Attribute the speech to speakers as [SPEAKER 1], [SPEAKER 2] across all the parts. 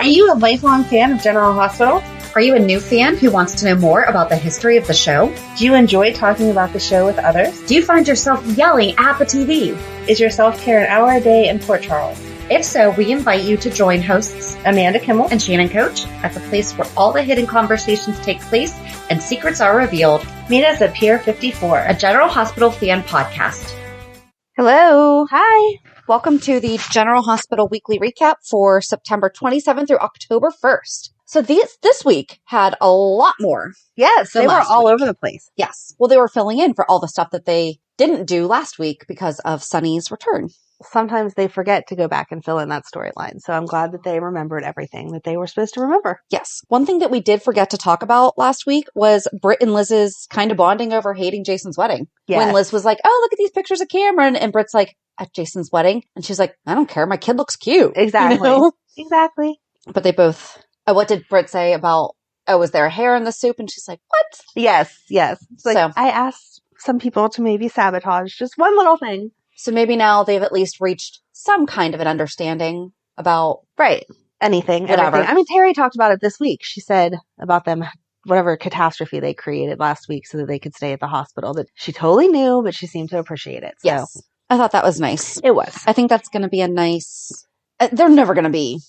[SPEAKER 1] Are you a lifelong fan of General Hospital?
[SPEAKER 2] Are you a new fan who wants to know more about the history of the show?
[SPEAKER 1] Do you enjoy talking about the show with others?
[SPEAKER 2] Do you find yourself yelling at the TV?
[SPEAKER 1] Is your self-care an hour a day in Port Charles?
[SPEAKER 2] If so, we invite you to join hosts
[SPEAKER 1] Amanda Kimmel
[SPEAKER 2] and Shannon Coach at the place where all the hidden conversations take place and secrets are revealed.
[SPEAKER 1] Meet us at Pier 54,
[SPEAKER 2] a General Hospital fan podcast.
[SPEAKER 3] Hello.
[SPEAKER 1] Hi.
[SPEAKER 3] Welcome to the General Hospital weekly recap for September 27th through October 1st. So this week had a lot more.
[SPEAKER 1] Yes, they were all over the place.
[SPEAKER 3] Yes. Well, they were filling in for all the stuff that they didn't do last week because of Sonny's return.
[SPEAKER 1] Sometimes they forget to go back and fill in that storyline. So I'm glad that they remembered everything that they were supposed to remember.
[SPEAKER 3] Yes. One thing that we did forget to talk about last week was Britt and Liz's kind of bonding over hating Jason's wedding.
[SPEAKER 1] Yes.
[SPEAKER 3] When Liz was like, oh, look at these pictures of Cameron. And Britt's like, at Jason's wedding? And she's like, I don't care. My kid looks cute.
[SPEAKER 1] Exactly.
[SPEAKER 3] You know?
[SPEAKER 1] Exactly.
[SPEAKER 3] But they both, what did Britt say about, was there hair in the soup? And she's like, what?
[SPEAKER 1] Yes. It's like,
[SPEAKER 3] so,
[SPEAKER 1] I asked some people to maybe sabotage just one little thing.
[SPEAKER 3] So maybe now they've at least reached some kind of an understanding about
[SPEAKER 1] anything.
[SPEAKER 3] Whatever.
[SPEAKER 1] Everything. I mean, Terry talked about it this week. She said about them, whatever catastrophe they created last week so that they could stay at the hospital, that she totally knew, but she seemed to appreciate it. So.
[SPEAKER 3] Yes. I thought that was nice.
[SPEAKER 1] It was.
[SPEAKER 3] I think that's going to be a nice, they're never going to be.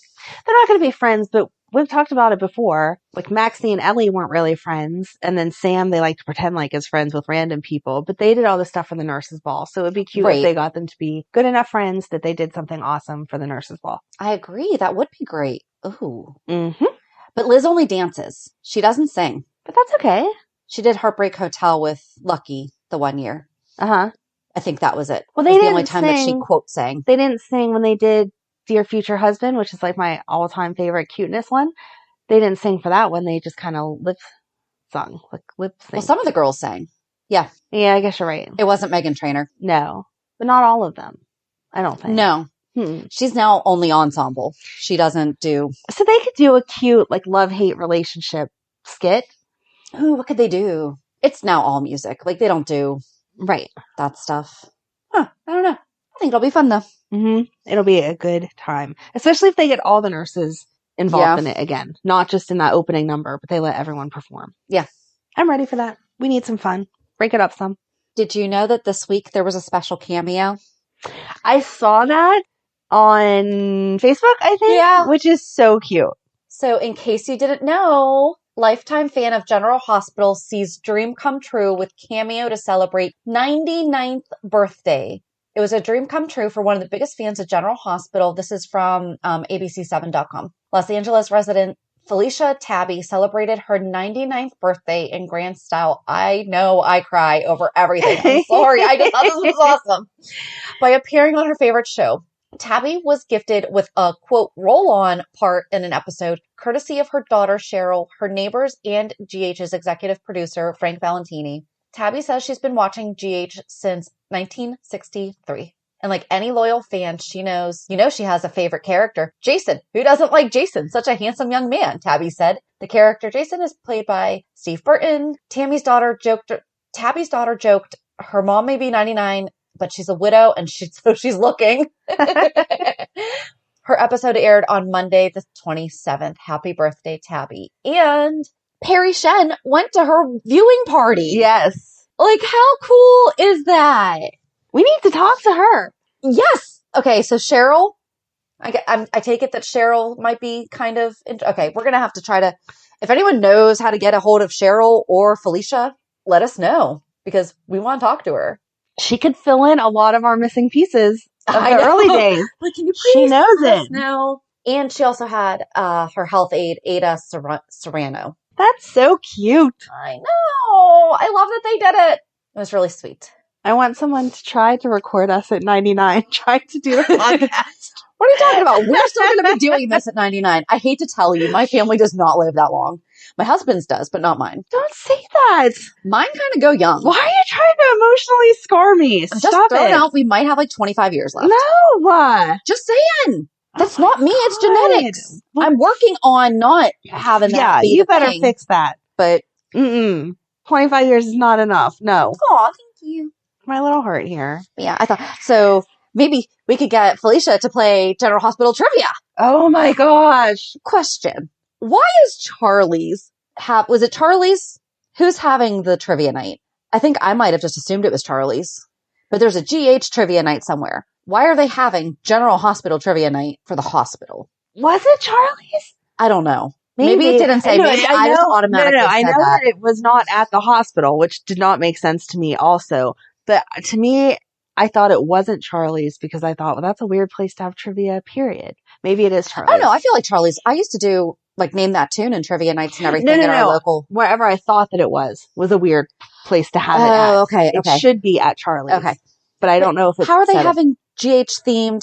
[SPEAKER 1] They're not going to be friends, but we've talked about it before. Like Maxie and Ellie weren't really friends. And then Sam, they like to pretend like is friends with random people, but they did all this stuff for the nurses' ball. So it would be cute if they got them to be good enough friends that they did something awesome for the nurses' ball.
[SPEAKER 3] I agree. That would be great. Ooh.
[SPEAKER 1] Mm-hmm.
[SPEAKER 3] But Liz only dances. She doesn't sing.
[SPEAKER 1] But that's okay.
[SPEAKER 3] She did Heartbreak Hotel with Lucky the one year.
[SPEAKER 1] Uh-huh.
[SPEAKER 3] I think that was it.
[SPEAKER 1] Well, they didn't
[SPEAKER 3] the only time that she quote sang.
[SPEAKER 1] They didn't sing when they did Dear Future Husband, which is like my all-time favorite cuteness one. They didn't sing for that one. They just kind of lip sung.
[SPEAKER 3] Well, some of the girls sang. Yeah.
[SPEAKER 1] Yeah, I guess you're right.
[SPEAKER 3] It wasn't Meghan Trainor.
[SPEAKER 1] No. But not all of them. I don't think.
[SPEAKER 3] No. She's now only ensemble. She doesn't do...
[SPEAKER 1] So they could do a cute, like, love-hate relationship skit.
[SPEAKER 3] Ooh, what could they do? It's now all music. Like, they don't do...
[SPEAKER 1] Right.
[SPEAKER 3] That stuff. Huh. I don't know. I think it'll be fun, though.
[SPEAKER 1] Mm-hmm. It'll be a good time. Especially if they get all the nurses involved in it again. Not just in that opening number, but they let everyone perform.
[SPEAKER 3] Yeah.
[SPEAKER 1] I'm ready for that. We need some fun. Break it up some.
[SPEAKER 3] Did you know that this week there was a special cameo?
[SPEAKER 1] I saw that on Facebook, I think.
[SPEAKER 3] Yeah.
[SPEAKER 1] Which is so cute.
[SPEAKER 3] So in case you didn't know, lifetime fan of General Hospital sees dream come true with Cameo to celebrate 99th birthday. It was a dream come true for one of the biggest fans of General Hospital. This is from ABC7.com. Los Angeles resident Felicia Tabbi celebrated her 99th birthday in grand style. I know I cry over everything. I'm sorry. I just thought this was awesome. By appearing on her favorite show. Tabbi was gifted with a, quote, roll-on part in an episode, courtesy of her daughter, Cheryl, her neighbors, and GH's executive producer, Frank Valentini. Tabbi says she's been watching GH since 1963. And like any loyal fan, she knows, she has a favorite character, Jason. Who doesn't like Jason? Such a handsome young man, Tabbi said. The character Jason is played by Steve Burton. Tabbi's daughter joked her mom may be 99, but she's a widow and she's looking. Her episode aired on Monday, the 27th. Happy birthday, Tabbi. And Perry Shen went to her viewing party.
[SPEAKER 1] Yes.
[SPEAKER 3] Like, how cool is that?
[SPEAKER 1] We need to talk to her.
[SPEAKER 3] Yes. Okay, so Cheryl, I take it that Cheryl might be kind of... Okay, we're going to have to try to... If anyone knows how to get a hold of Cheryl or Felicia, let us know, because we want to talk to her.
[SPEAKER 1] She could fill in a lot of our missing pieces of the early days.
[SPEAKER 3] Like, can you please
[SPEAKER 1] she knows it.
[SPEAKER 3] No. And she also had her health aide, Ada Serrano.
[SPEAKER 1] That's so cute.
[SPEAKER 3] I know. I love that they did it. It was really sweet.
[SPEAKER 1] I want someone to try to record us at 99, trying to do a podcast.
[SPEAKER 3] What are you talking about? We're still going to be doing this at 99. I hate to tell you, my family does not live that long. My husband's does, but not mine.
[SPEAKER 1] Don't say that.
[SPEAKER 3] Mine kind of go young.
[SPEAKER 1] Why are you trying to emotionally scar me?
[SPEAKER 3] I'm just throwing out, we might have like 25 years left.
[SPEAKER 1] No.
[SPEAKER 3] Just saying. That's not me. It's genetics. I'm working on not having that.
[SPEAKER 1] Yeah, you better fix that.
[SPEAKER 3] But
[SPEAKER 1] 25 years is not enough. No.
[SPEAKER 3] Oh, thank you.
[SPEAKER 1] My little heart here.
[SPEAKER 3] Yeah, I thought so. Maybe we could get Felicia to play General Hospital trivia.
[SPEAKER 1] Oh my gosh.
[SPEAKER 3] Question. Why is Charlie's was it Charlie's? Who's having the trivia night? I think I might have just assumed it was Charlie's, but there's a GH trivia night somewhere. Why are they having General Hospital trivia night for the hospital?
[SPEAKER 1] Was it Charlie's?
[SPEAKER 3] I don't know. Maybe it didn't say. Maybe I just automatically said
[SPEAKER 1] I know that it was not at the hospital, which did not make sense to me also. But to me, I thought it wasn't Charlie's because I thought, well, that's a weird place to have trivia, period. Maybe it is Charlie's.
[SPEAKER 3] I don't know. I feel like Charlie's. I used to do Name That Tune and trivia nights and everything at our local.
[SPEAKER 1] Wherever I thought that it was a weird place to have it at.
[SPEAKER 3] Okay.
[SPEAKER 1] It should be at Charlie's.
[SPEAKER 3] Okay.
[SPEAKER 1] But I don't know if it's.
[SPEAKER 3] How are they having GH themed?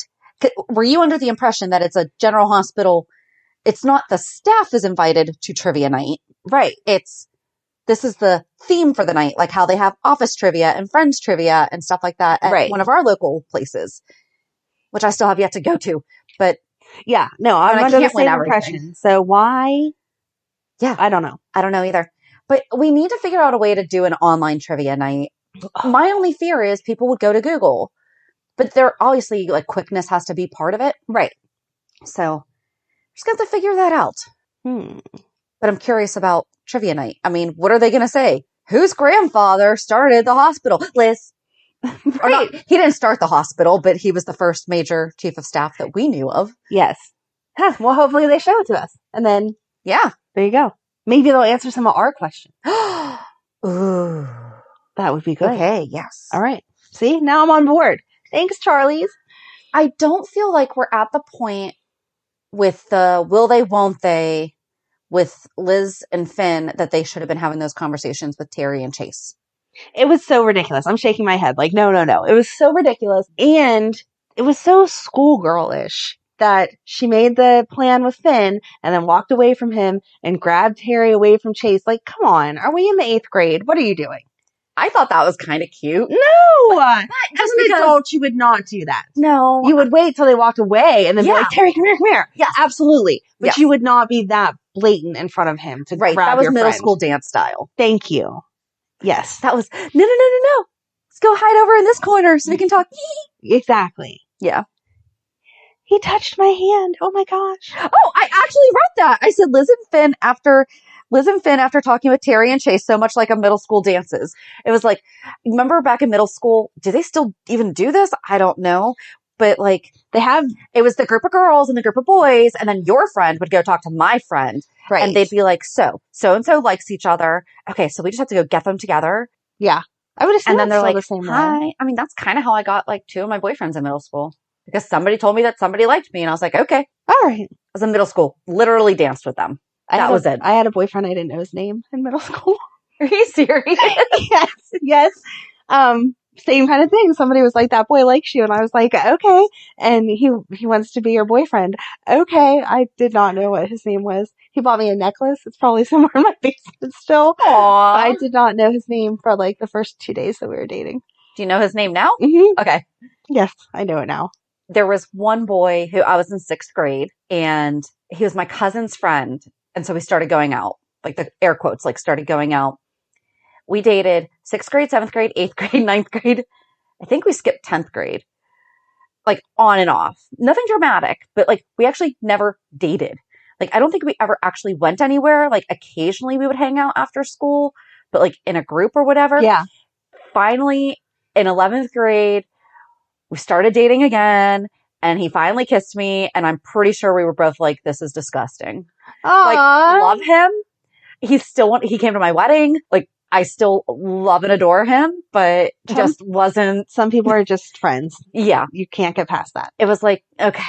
[SPEAKER 3] Were you under the impression that it's a general hospital? It's not the staff is invited to trivia night.
[SPEAKER 1] Right.
[SPEAKER 3] This is the theme for the night, like how they have office trivia and friends trivia and stuff like that at one of our local places, which I still have yet to go to. But
[SPEAKER 1] yeah, no, I'm under the same impression. So why?
[SPEAKER 3] Yeah.
[SPEAKER 1] I don't know.
[SPEAKER 3] I don't know either. But we need to figure out a way to do an online trivia night. My only fear is people would go to Google, but there obviously quickness has to be part of it.
[SPEAKER 1] Right.
[SPEAKER 3] So just got to figure that out. But I'm curious about trivia night. I mean, what are they going to say? Whose grandfather started the hospital? Liz. Right. He didn't start the hospital, but he was the first major chief of staff that we knew of.
[SPEAKER 1] Yes. Huh. Well, hopefully they show it to us. And then,
[SPEAKER 3] yeah,
[SPEAKER 1] there you go. Maybe they'll answer some of our questions.
[SPEAKER 3] Ooh.
[SPEAKER 1] That would be good.
[SPEAKER 3] Okay, yes.
[SPEAKER 1] All right. See, now I'm on board. Thanks, Charlie's.
[SPEAKER 3] I don't feel like we're at the point with the will they, won't they, with Liz and Finn that they should have been having those conversations with Terry and Chase.
[SPEAKER 1] It was so ridiculous. I'm shaking my head like, no. It was so ridiculous. And it was so schoolgirlish that she made the plan with Finn and then walked away from him and grabbed Terry away from Chase. Like, come on. Are we in the 8th grade? What are you doing?
[SPEAKER 3] I thought that was kind of cute.
[SPEAKER 1] No! As an adult, you would not do that.
[SPEAKER 3] No.
[SPEAKER 1] You would wait till they walked away and then be like, Terry, come here. Yeah, absolutely. But you would not be that blatant in front of him to grab your friend.
[SPEAKER 3] That was middle school dance style.
[SPEAKER 1] Thank you. Yes.
[SPEAKER 3] That was, no. Let's go hide over in this corner so we can talk.
[SPEAKER 1] Exactly.
[SPEAKER 3] Yeah.
[SPEAKER 1] He touched my hand. Oh my gosh.
[SPEAKER 3] Oh, I actually wrote that. I said Liz and Finn after talking with Terry and Chase so much like a middle school dances. It was like, remember back in middle school, do they still even do this? I don't know. But it was the group of girls and the group of boys, and then your friend would go talk to my friend. Right. And they'd be like, so-and-so likes each other. Okay, so we just have to go get them together.
[SPEAKER 1] Yeah. I would assume.
[SPEAKER 3] And then they're like,
[SPEAKER 1] the same
[SPEAKER 3] hi.
[SPEAKER 1] Way.
[SPEAKER 3] I mean, that's kind of how I got 2 of my boyfriends in middle school. Because somebody told me that somebody liked me, and I was like, okay.
[SPEAKER 1] All right.
[SPEAKER 3] I was in middle school. Literally danced with them. That was it.
[SPEAKER 1] I had a boyfriend. I didn't know his name in middle school.
[SPEAKER 3] Are you serious?
[SPEAKER 1] Yes. Same kind of thing. Somebody was like, that boy likes you. And I was like, okay. And he wants to be your boyfriend. Okay. I did not know what his name was. He bought me a necklace. It's probably somewhere in my basement still.
[SPEAKER 3] Aww.
[SPEAKER 1] I did not know his name for the first 2 days that we were dating.
[SPEAKER 3] Do you know his name now?
[SPEAKER 1] Mm-hmm.
[SPEAKER 3] Okay.
[SPEAKER 1] Yes, I know it now.
[SPEAKER 3] There was one boy who I was in 6th grade, and he was my cousin's friend. And so we started going out, the air quotes, started going out. We dated 6th grade, 7th grade, 8th grade, 9th grade. I think we skipped 10th grade, on and off. Nothing dramatic, but we actually never dated. I don't think we ever actually went anywhere. Occasionally we would hang out after school, but in a group or whatever.
[SPEAKER 1] Yeah.
[SPEAKER 3] Finally, in 11th grade, we started dating again, and he finally kissed me, and I'm pretty sure we were both like, this is disgusting. Love him. He came to my wedding. I still love and adore him, but just wasn't.
[SPEAKER 1] Some people are just friends.
[SPEAKER 3] Yeah.
[SPEAKER 1] You can't get past that.
[SPEAKER 3] It was okay.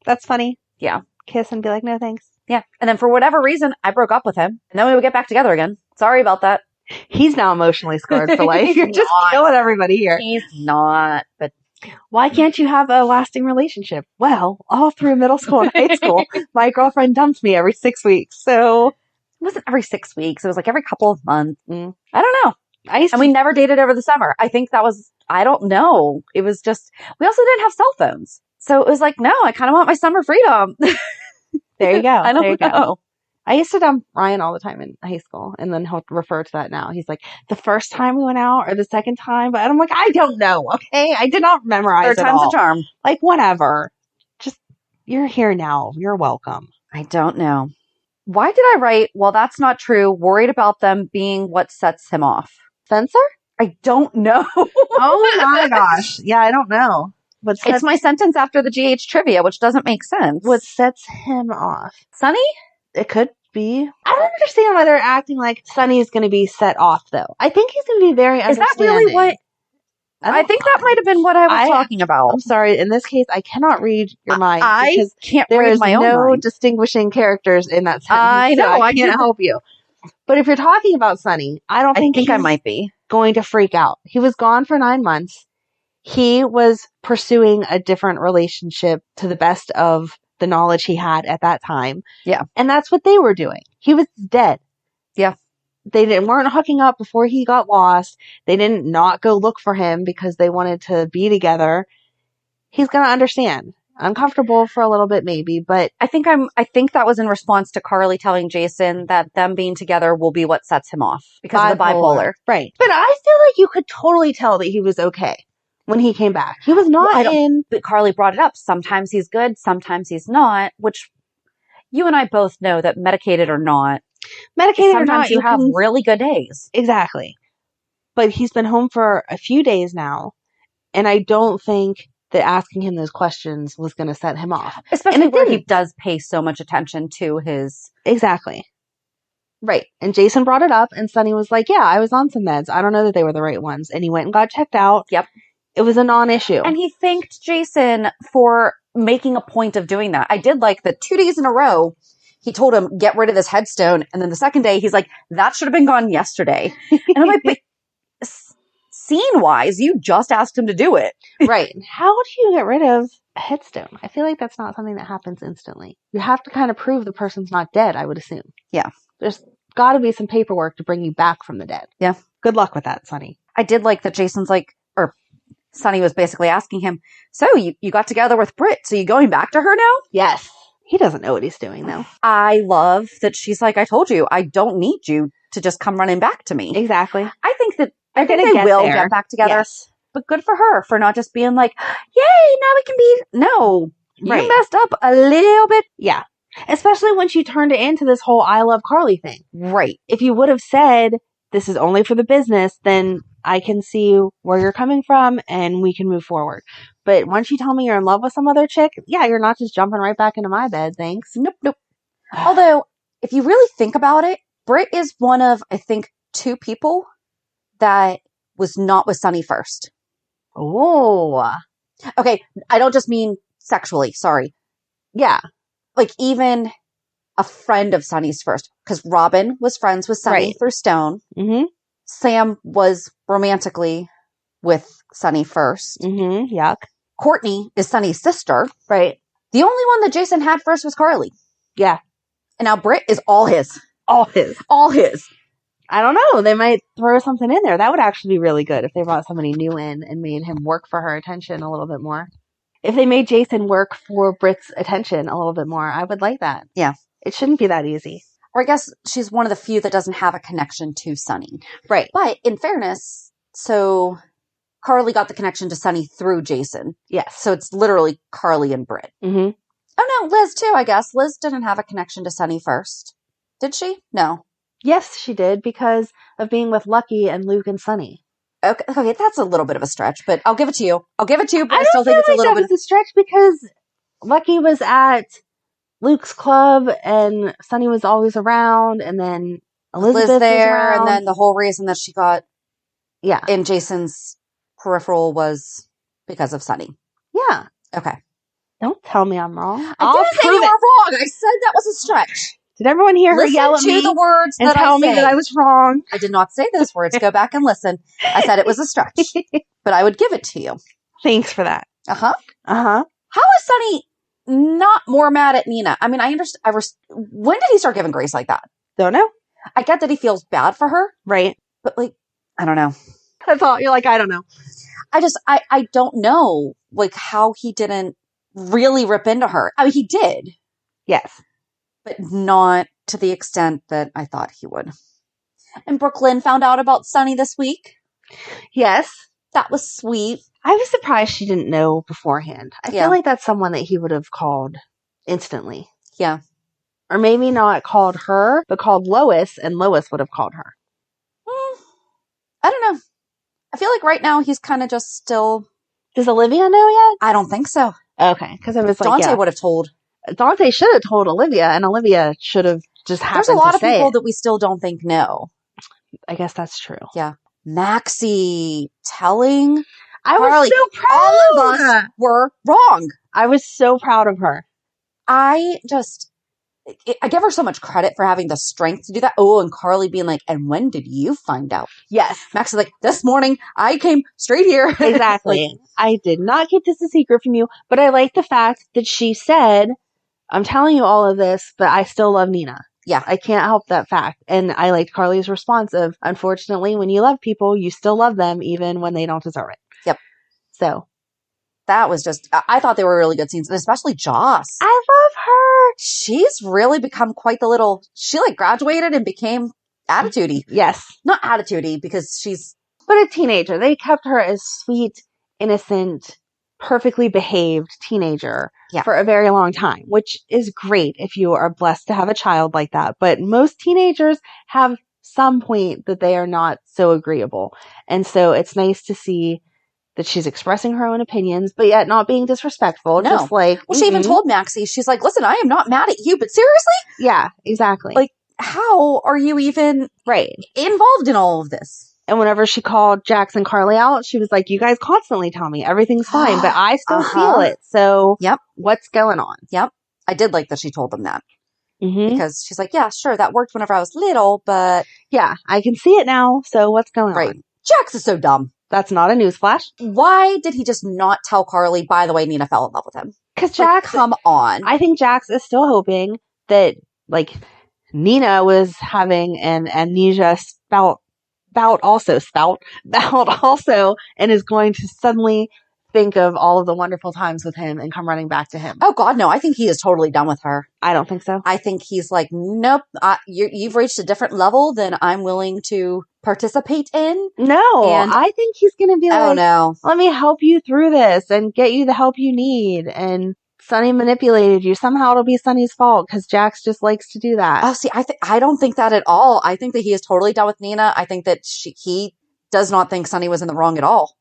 [SPEAKER 1] That's funny.
[SPEAKER 3] Yeah.
[SPEAKER 1] Kiss and be like, no thanks.
[SPEAKER 3] Yeah. And then for whatever reason, I broke up with him, and then we would get back together again. Sorry about that.
[SPEAKER 1] He's now emotionally scarred for life. You're just killing everybody here.
[SPEAKER 3] He's not, but
[SPEAKER 1] why can't you have a lasting relationship? Well, all through middle school and high school, my girlfriend dumped me every 6 weeks. So
[SPEAKER 3] it wasn't every 6 weeks. It was every couple of months. I don't know.
[SPEAKER 1] And
[SPEAKER 3] we never dated over the summer. I think that was, I don't know. It was just, we also didn't have cell phones. So it was no, I kind of want my summer freedom.
[SPEAKER 1] There you go.
[SPEAKER 3] I don't know.
[SPEAKER 1] I used to dump Ryan all the time in high school, and then he'll refer to that now. He's like, the first time we went out or the second time, but I'm like, I don't know. Okay. I did not memorize it all.
[SPEAKER 3] Third time's a charm.
[SPEAKER 1] Whatever. Just You're here now. You're welcome.
[SPEAKER 3] I don't know. Why did I write, well, that's not true, worried about them being what sets him off?
[SPEAKER 1] Spencer?
[SPEAKER 3] I don't know.
[SPEAKER 1] Oh my gosh. Yeah, I don't know.
[SPEAKER 3] It's my sentence after the GH trivia, which doesn't make sense.
[SPEAKER 1] What sets him off?
[SPEAKER 3] Sonny?
[SPEAKER 1] It could be. I don't understand why they're acting like Sonny is going to be set off, though. I think he's going to be very understanding.
[SPEAKER 3] Is that really what? I think that might have been what I was talking about.
[SPEAKER 1] I'm sorry. In this case, I cannot read your mind.
[SPEAKER 3] I can't
[SPEAKER 1] there
[SPEAKER 3] read
[SPEAKER 1] is
[SPEAKER 3] my own
[SPEAKER 1] no
[SPEAKER 3] mind.
[SPEAKER 1] Distinguishing characters in that sentence.
[SPEAKER 3] I know.
[SPEAKER 1] So I can't help you. But if you're talking about Sonny, I think
[SPEAKER 3] I might be
[SPEAKER 1] going to freak out. He was gone for 9 months. He was pursuing a different relationship to the best of the knowledge he had at that time.
[SPEAKER 3] Yeah.
[SPEAKER 1] And that's what they were doing. He was dead.
[SPEAKER 3] Yeah.
[SPEAKER 1] They weren't hooking up before he got lost. They didn't not go look for him because they wanted to be together. He's going to understand. Uncomfortable for a little bit maybe, but
[SPEAKER 3] I think that was in response to Carly telling Jason that them being together will be what sets him off because of the bipolar.
[SPEAKER 1] Right. But I feel like you could totally tell that he was okay when he came back. He was not
[SPEAKER 3] but Carly brought it up. Sometimes he's good, sometimes he's not, which you and I both know that medicated or not, sometimes you have really good days.
[SPEAKER 1] Exactly. But he's been home for a few days now, and I don't think that asking him those questions was going to set him off.
[SPEAKER 3] Especially where he does pay so much attention to his...
[SPEAKER 1] Exactly. Right. And Jason brought it up, and Sonny was like, yeah, I was on some meds. I don't know that they were the right ones. And he went and got checked out.
[SPEAKER 3] Yep.
[SPEAKER 1] It was a non-issue.
[SPEAKER 3] And he thanked Jason for making a point of doing that. I did like that 2 days in a row, he told him, get rid of this headstone. And then the second day, he's like, that should have been gone yesterday. And I'm like, but scene-wise, you just asked him to do it.
[SPEAKER 1] Right. How do you get rid of a headstone? I feel like that's not something that happens instantly. You have to kind of prove the person's not dead, I would assume.
[SPEAKER 3] Yeah.
[SPEAKER 1] There's got to be some paperwork to bring you back from the dead.
[SPEAKER 3] Yeah.
[SPEAKER 1] Good luck with that, Sonny.
[SPEAKER 3] I did like that Jason's like, or Sonny was basically asking him, so you got together with Britt, so you going back to her now?
[SPEAKER 1] Yes. He doesn't know what he's doing, though.
[SPEAKER 3] I love that she's like, I told you, I don't need you to just come running back to me.
[SPEAKER 1] Exactly.
[SPEAKER 3] I think they will get back together.
[SPEAKER 1] Yes.
[SPEAKER 3] But good for her for not just being like, yay, now we can be... No.
[SPEAKER 1] Right.
[SPEAKER 3] You messed up a little bit.
[SPEAKER 1] Yeah. Especially when she turned it into this whole I love Carly thing.
[SPEAKER 3] Right.
[SPEAKER 1] If you would have said, this is only for the business, then I can see where you're coming from and we can move forward. But once you tell me you're in love with some other chick, yeah, you're not just jumping right back into my bed, thanks.
[SPEAKER 3] Nope. Although, if you really think about it, Britt is one of, I think, 2 people that was not with Sonny first.
[SPEAKER 1] Oh.
[SPEAKER 3] Okay, I don't just mean sexually, sorry.
[SPEAKER 1] Yeah.
[SPEAKER 3] Like, even a friend of Sonny's first. Because Robin was friends with Sonny through Stone.
[SPEAKER 1] Mm-hmm.
[SPEAKER 3] Sam was romantically with Sonny first.
[SPEAKER 1] Mm-hmm. Yuck.
[SPEAKER 3] Courtney is Sonny's sister.
[SPEAKER 1] Right.
[SPEAKER 3] The only one that Jason had first was Carly.
[SPEAKER 1] Yeah.
[SPEAKER 3] And now Britt is all his.
[SPEAKER 1] All his.
[SPEAKER 3] All his.
[SPEAKER 1] I don't know. They might throw something in there. That would actually be really good if they brought somebody new in and made him work for her attention a little bit more. If they made Jason work for Britt's attention a little bit more, I would like that.
[SPEAKER 3] Yeah.
[SPEAKER 1] It shouldn't be that easy.
[SPEAKER 3] Or I guess she's one of the few that doesn't have a connection to Sonny.
[SPEAKER 1] Right.
[SPEAKER 3] But in fairness, so Carly got the connection to Sonny through Jason.
[SPEAKER 1] Yes.
[SPEAKER 3] So it's literally Carly and Britt.
[SPEAKER 1] Mm-hmm.
[SPEAKER 3] Oh no, Liz too, I guess. Liz didn't have a connection to Sonny first. Did she? No.
[SPEAKER 1] Yes, she did because of being with Lucky and Luke and Sonny.
[SPEAKER 3] Okay, that's a little bit of a stretch, but I'll give it to you. But I still think it's a little bit.
[SPEAKER 1] That was a stretch because Lucky was at Luke's club and Sonny was always around, and then Elizabeth was there,
[SPEAKER 3] and then the whole reason that she got in Jason's peripheral was because of Sonny.
[SPEAKER 1] Yeah.
[SPEAKER 3] Okay.
[SPEAKER 1] Don't tell me I'm wrong.
[SPEAKER 3] I didn't say you were wrong. I said that was a stretch.
[SPEAKER 1] Did everyone hear her yell at me?
[SPEAKER 3] Listen to the words
[SPEAKER 1] and tell me that I was wrong.
[SPEAKER 3] I did not say those words. Go back and listen. I said it was a stretch, but I would give it to you.
[SPEAKER 1] Thanks for that.
[SPEAKER 3] Uh-huh.
[SPEAKER 1] Uh-huh.
[SPEAKER 3] How is Sonny not more mad at Nina? I mean, I understand. When did he start giving grace like that?
[SPEAKER 1] Don't know.
[SPEAKER 3] I get that he feels bad for her.
[SPEAKER 1] Right.
[SPEAKER 3] But like, I don't know.
[SPEAKER 1] That's all. You're like, I don't know.
[SPEAKER 3] I don't know, like, how he didn't really rip into her. I mean, he did.
[SPEAKER 1] Yes.
[SPEAKER 3] But not to the extent that I thought he would. And Brooklyn found out about Sonny this week.
[SPEAKER 1] Yes.
[SPEAKER 3] That was sweet.
[SPEAKER 1] I was surprised she didn't know beforehand. I feel like that's someone that he would have called instantly.
[SPEAKER 3] Yeah.
[SPEAKER 1] Or maybe not called her, but called Lois, and Lois would have called her.
[SPEAKER 3] I don't know. I feel like right now he's kind of just still...
[SPEAKER 1] Does Olivia know yet?
[SPEAKER 3] I don't think so.
[SPEAKER 1] Okay, because I was like,
[SPEAKER 3] Dante would have told.
[SPEAKER 1] Dante should have told Olivia, and Olivia should have just happened to say it.
[SPEAKER 3] There's a lot of people that we still don't think know.
[SPEAKER 1] I guess that's true.
[SPEAKER 3] Yeah. Maxie telling
[SPEAKER 1] I
[SPEAKER 3] Carly,
[SPEAKER 1] was so proud.
[SPEAKER 3] all of us were wrong.
[SPEAKER 1] I was so proud of her.
[SPEAKER 3] I give her so much credit for having the strength to do that. Oh, and Carly being like, and when did you find out?
[SPEAKER 1] Yes.
[SPEAKER 3] Max is like, this morning, I came straight here.
[SPEAKER 1] Exactly.
[SPEAKER 3] Like,
[SPEAKER 1] I did not keep this a secret from you, but I like the fact that she said, I'm telling you all of this, but I still love Nina.
[SPEAKER 3] Yeah.
[SPEAKER 1] I can't help that fact. And I liked Carly's response of, unfortunately, when you love people, you still love them even when they don't deserve it.
[SPEAKER 3] Yep.
[SPEAKER 1] So.
[SPEAKER 3] That was just, I thought they were really good scenes, and especially Joss.
[SPEAKER 1] I love her.
[SPEAKER 3] She's really become quite the little, she like graduated and became attitude-y.
[SPEAKER 1] Yes.
[SPEAKER 3] Not attitude-y because she's...
[SPEAKER 1] But a teenager. They kept her as sweet, innocent, perfectly behaved teenager for a very long time, which is great if you are blessed to have a child like that. But most teenagers have some point that they are not so agreeable. And so it's nice to see that she's expressing her own opinions, but yet not being disrespectful.
[SPEAKER 3] No.
[SPEAKER 1] Just like,
[SPEAKER 3] well, she even told Maxie, she's like, listen, I am not mad at you, but seriously?
[SPEAKER 1] Yeah, exactly.
[SPEAKER 3] Like, how are you even involved in all of this?
[SPEAKER 1] And whenever she called Jax and Carly out, she was like, you guys constantly tell me everything's fine, but I still feel it. So what's going on?
[SPEAKER 3] Yep. I did like that she told them that. Because she's like, yeah, sure, that worked whenever I was little, but...
[SPEAKER 1] Yeah, I can see it now, so what's going on?
[SPEAKER 3] Jax is so dumb.
[SPEAKER 1] That's not a newsflash.
[SPEAKER 3] Why did he just not tell Carly, by the way, Nina fell in love with him?
[SPEAKER 1] Because Jax...
[SPEAKER 3] come on.
[SPEAKER 1] I think Jax is still hoping that, like, Nina was having an amnesia bout also, and is going to suddenly think of all of the wonderful times with him and come running back to him.
[SPEAKER 3] Oh, God, no. I think he is totally done with her.
[SPEAKER 1] I don't think so.
[SPEAKER 3] I think he's like, nope, you've reached a different level than I'm willing to participate in.
[SPEAKER 1] No, and I think he's going to be like,
[SPEAKER 3] oh, no.
[SPEAKER 1] Let me help you through this and get you the help you need. And Sonny manipulated you. Somehow it'll be Sonny's fault because Jax just likes to do that.
[SPEAKER 3] Oh, see, I don't think that at all. I think that he is totally done with Nina. I think that he does not think Sonny was in the wrong at all.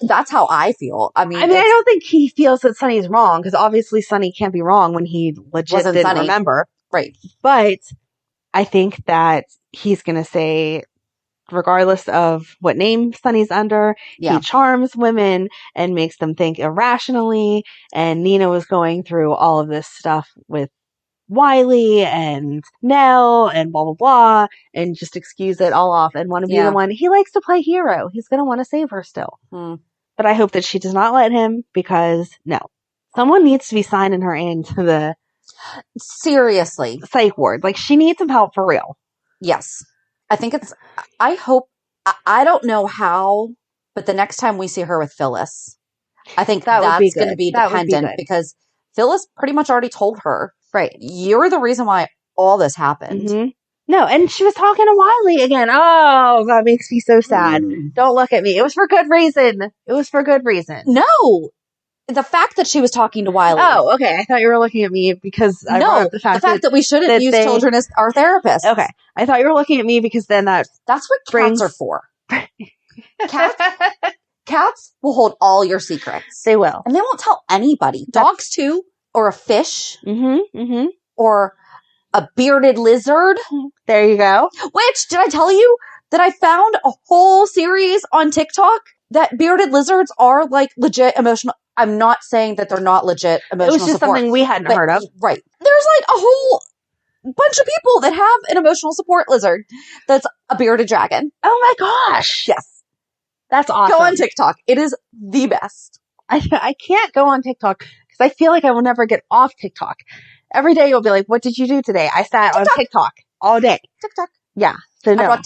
[SPEAKER 3] That's how I feel. I mean, I
[SPEAKER 1] don't think he feels that Sonny's wrong because obviously Sonny can't be wrong when he legit didn't remember.
[SPEAKER 3] Right.
[SPEAKER 1] But I think that he's going to say, regardless of what name Sonny's under, he charms women and makes them think irrationally. And Nina was going through all of this stuff with Wiley and Nell and blah, blah, blah, and just excuse it all off and want to be the one. He likes to play hero. He's going to want to save her still. But I hope that she does not let him because, no. Someone needs to be signing her into the...
[SPEAKER 3] Seriously.
[SPEAKER 1] Psych ward. Like, she needs some help for real.
[SPEAKER 3] Yes. I think it's... I hope... I don't know how, but the next time we see her with Phyllis, I think that's going to be dependent because Phyllis pretty much already told her, right, you're the reason why all this happened.
[SPEAKER 1] No, and she was talking to Wiley again. Oh, that makes me so sad. Don't look at me. It was for good reason.
[SPEAKER 3] No. The fact that she was talking to Wiley.
[SPEAKER 1] Oh, okay. I thought you were looking at me because I brought the fact
[SPEAKER 3] that we shouldn't use children as our therapists.
[SPEAKER 1] Okay. I thought you were looking at me because then that's
[SPEAKER 3] what cats are for. Cats will hold all your secrets.
[SPEAKER 1] They will.
[SPEAKER 3] And they won't tell anybody. Dogs too. Or a fish. Or a bearded lizard.
[SPEAKER 1] There you go.
[SPEAKER 3] Which, did I tell you that I found a whole series on TikTok that bearded lizards are like legit emotional? I'm not saying that they're not legit emotional support.
[SPEAKER 1] It was just something we hadn't heard of.
[SPEAKER 3] Right. There's like a whole bunch of people that have an emotional support lizard that's a bearded dragon.
[SPEAKER 1] Oh my gosh.
[SPEAKER 3] Yes.
[SPEAKER 1] That's awesome.
[SPEAKER 3] Go on TikTok. It is the best.
[SPEAKER 1] I can't go on TikTok because I feel like I will never get off TikTok. Every day you'll be like, what did you do today? I sat on TikTok all day.
[SPEAKER 3] TikTok.
[SPEAKER 1] Yeah. So no.
[SPEAKER 3] I brought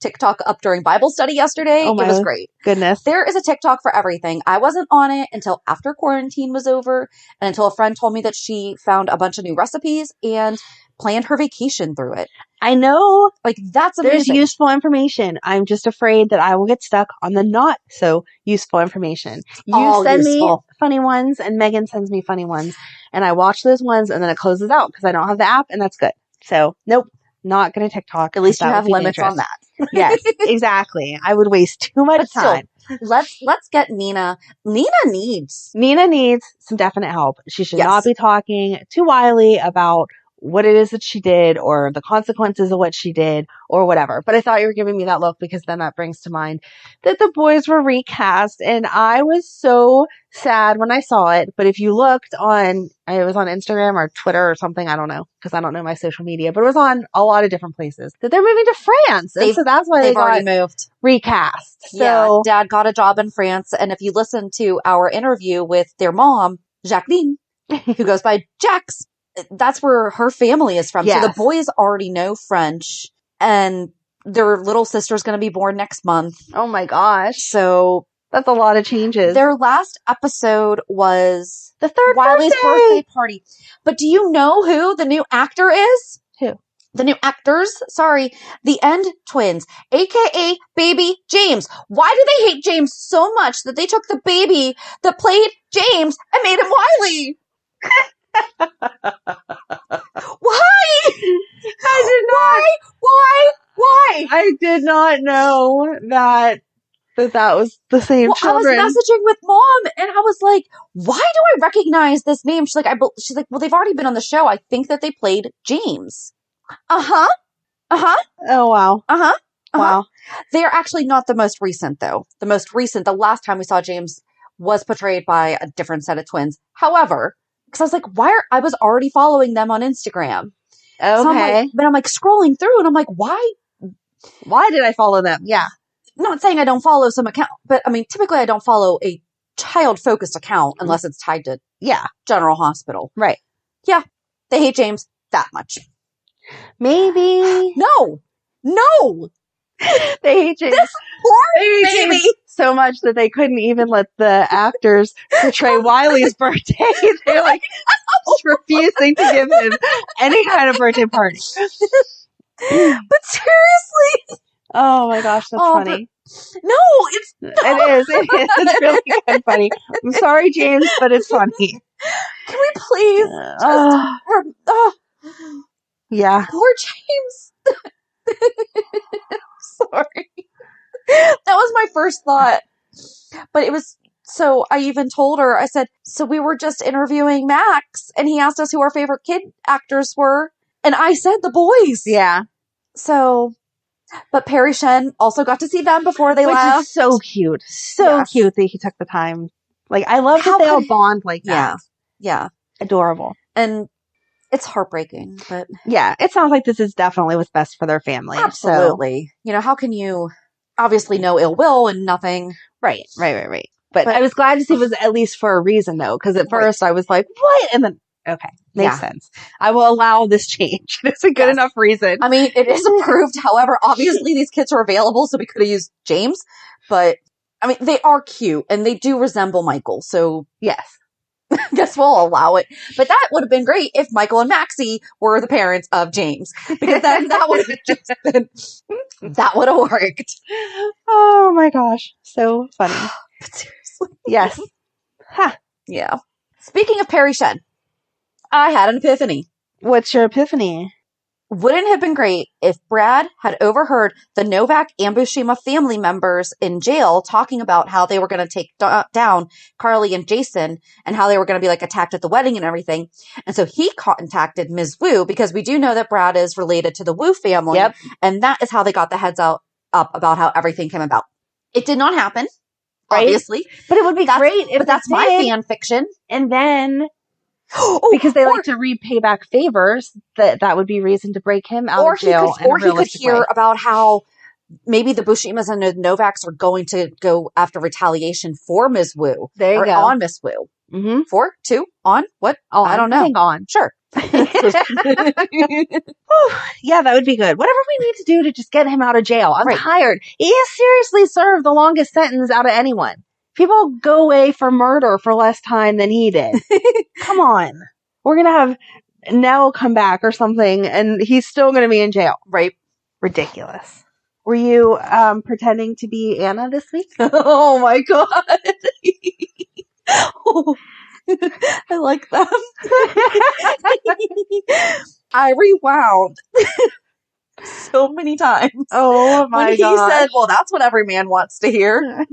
[SPEAKER 3] TikTok up during Bible study yesterday.
[SPEAKER 1] Oh my
[SPEAKER 3] it was great.
[SPEAKER 1] Goodness.
[SPEAKER 3] There is a TikTok for everything. I wasn't on it until after quarantine was over and until a friend told me that she found a bunch of new recipes. And planned her vacation through it.
[SPEAKER 1] I know.
[SPEAKER 3] Like, that's amazing.
[SPEAKER 1] There's useful information. I'm just afraid that I will get stuck on the not so useful information. You send me funny ones and Megan sends me funny ones and I watch those ones and then it closes out because I don't have the app and that's good. So nope, not going to TikTok.
[SPEAKER 3] At least you have limits on that.
[SPEAKER 1] Yes, exactly. I would waste too much time.
[SPEAKER 3] Let's get Nina. Nina needs
[SPEAKER 1] some definite help. She should not be talking to Wiley about what it is that she did or the consequences of what she did or whatever. But I thought you were giving me that look because then that brings to mind that the boys were recast and I was so sad when I saw it. But if you looked on, it was on Instagram or Twitter or something, I don't know, because I don't know my social media, but it was on a lot of different places that they're moving to France. And so that's why they've already moved. Recast. So
[SPEAKER 3] Dad got a job in France. And if you listen to our interview with their mom, Jacqueline, who goes by Jax, that's where her family is from. Yes. So the boys already know French and their little sister's going to be born next month.
[SPEAKER 1] Oh my gosh.
[SPEAKER 3] So
[SPEAKER 1] that's a lot of changes.
[SPEAKER 3] Their last episode was
[SPEAKER 1] the third
[SPEAKER 3] Wiley's birthday party. But do you know who the new actor is?
[SPEAKER 1] Who?
[SPEAKER 3] The new actors? Sorry. The End Twins, aka Baby James. Why do they hate James so much that they took the baby that played James and made him Wiley? Why? Why?
[SPEAKER 1] I did not know that was the same children.
[SPEAKER 3] I was messaging with Mom and I was like, why do I recognize this name? She's like, well, they've already been on the show. I think that they played James.
[SPEAKER 1] Oh, wow. Wow.
[SPEAKER 3] They are actually not the most recent, though. The last time we saw James was portrayed by a different set of twins. However, because I was like, I was already following them on Instagram.
[SPEAKER 1] Okay.
[SPEAKER 3] So I'm like scrolling through and I'm like, why
[SPEAKER 1] did I follow them? Yeah.
[SPEAKER 3] Not saying I don't follow some account, but I mean, typically I don't follow a child-focused account unless it's tied to General Hospital.
[SPEAKER 1] Right.
[SPEAKER 3] Yeah. They hate James that much.
[SPEAKER 1] Maybe.
[SPEAKER 3] No.
[SPEAKER 1] They hate James.
[SPEAKER 3] This poor baby.
[SPEAKER 1] So much that they couldn't even let the actors portray Wiley's birthday. They're like refusing to give him any kind of birthday party.
[SPEAKER 3] But seriously.
[SPEAKER 1] Oh my gosh, that's funny.
[SPEAKER 3] No, it's not.
[SPEAKER 1] It is. It's really kind of funny. I'm sorry, James, but it's funny.
[SPEAKER 3] Can we please
[SPEAKER 1] yeah.
[SPEAKER 3] Poor James. Sorry. That was my first thought. But it was, so I even told her, I said, so we were just interviewing Max and he asked us who our favorite kid actors were. And I said the boys.
[SPEAKER 1] Yeah.
[SPEAKER 3] So, but Perry Shen also got to see them before they left.
[SPEAKER 1] Which is so cute. So cute that he took the time. Like, I love that they all bond like that.
[SPEAKER 3] Yeah.
[SPEAKER 1] Adorable.
[SPEAKER 3] And it's heartbreaking, but.
[SPEAKER 1] Yeah, it sounds like this is definitely what's best for their family.
[SPEAKER 3] Absolutely. So. You know, how can you, obviously no ill will and nothing.
[SPEAKER 1] Right. But I was glad to see it was at least for a reason, though, because at first I was like, what? And then, okay, makes sense. I will allow this change. It's a good enough reason.
[SPEAKER 3] I mean, it is approved. However, obviously these kids are available, so we could have used James. But, I mean, they are cute, and they do resemble Michael, so yes. I guess we'll allow it. But that would have been great if Michael and Maxie were the parents of James. Because then that would have just been, that would have worked.
[SPEAKER 1] Oh my gosh. So funny.
[SPEAKER 3] But seriously.
[SPEAKER 1] Yes. Ha.
[SPEAKER 3] Yeah. Speaking of Perry Shen, I had an epiphany.
[SPEAKER 1] What's your epiphany?
[SPEAKER 3] Wouldn't it have been great if Brad had overheard the Novak and Buscema family members in jail talking about how they were going to take down Carly and Jason and how they were going to be like attacked at the wedding and everything. And so he contacted Ms. Wu because we do know that Brad is related to the Wu family.
[SPEAKER 1] Yep.
[SPEAKER 3] And that is how they got the heads up about how everything came about. It did not happen, obviously.
[SPEAKER 1] But it would be great if
[SPEAKER 3] that's my fan fiction.
[SPEAKER 1] And then... because they like to repay back favors, that would be reason to break him out of jail.
[SPEAKER 3] Or he could hear about how maybe the Buscemas and the Novaks are going to go after retaliation for Ms. Wu.
[SPEAKER 1] There you go.
[SPEAKER 3] On Ms. Wu.
[SPEAKER 1] Mm-hmm.
[SPEAKER 3] For? Two? On? What?
[SPEAKER 1] Oh,
[SPEAKER 3] I don't know.
[SPEAKER 1] I think on.
[SPEAKER 3] Sure.
[SPEAKER 1] Yeah, that would be good. Whatever we need to do to just get him out of jail. I'm tired. He has seriously served the longest sentence out of anyone. People go away for murder for less time than he did. Come on. We're going to have now he'll come back or something, and he's still going to be in jail.
[SPEAKER 3] Right.
[SPEAKER 1] Ridiculous. Were you pretending to be Anna this week?
[SPEAKER 3] Oh my God. Oh, I like that. I rewound so many times.
[SPEAKER 1] Oh my
[SPEAKER 3] When he said, well, that's what every man wants to hear.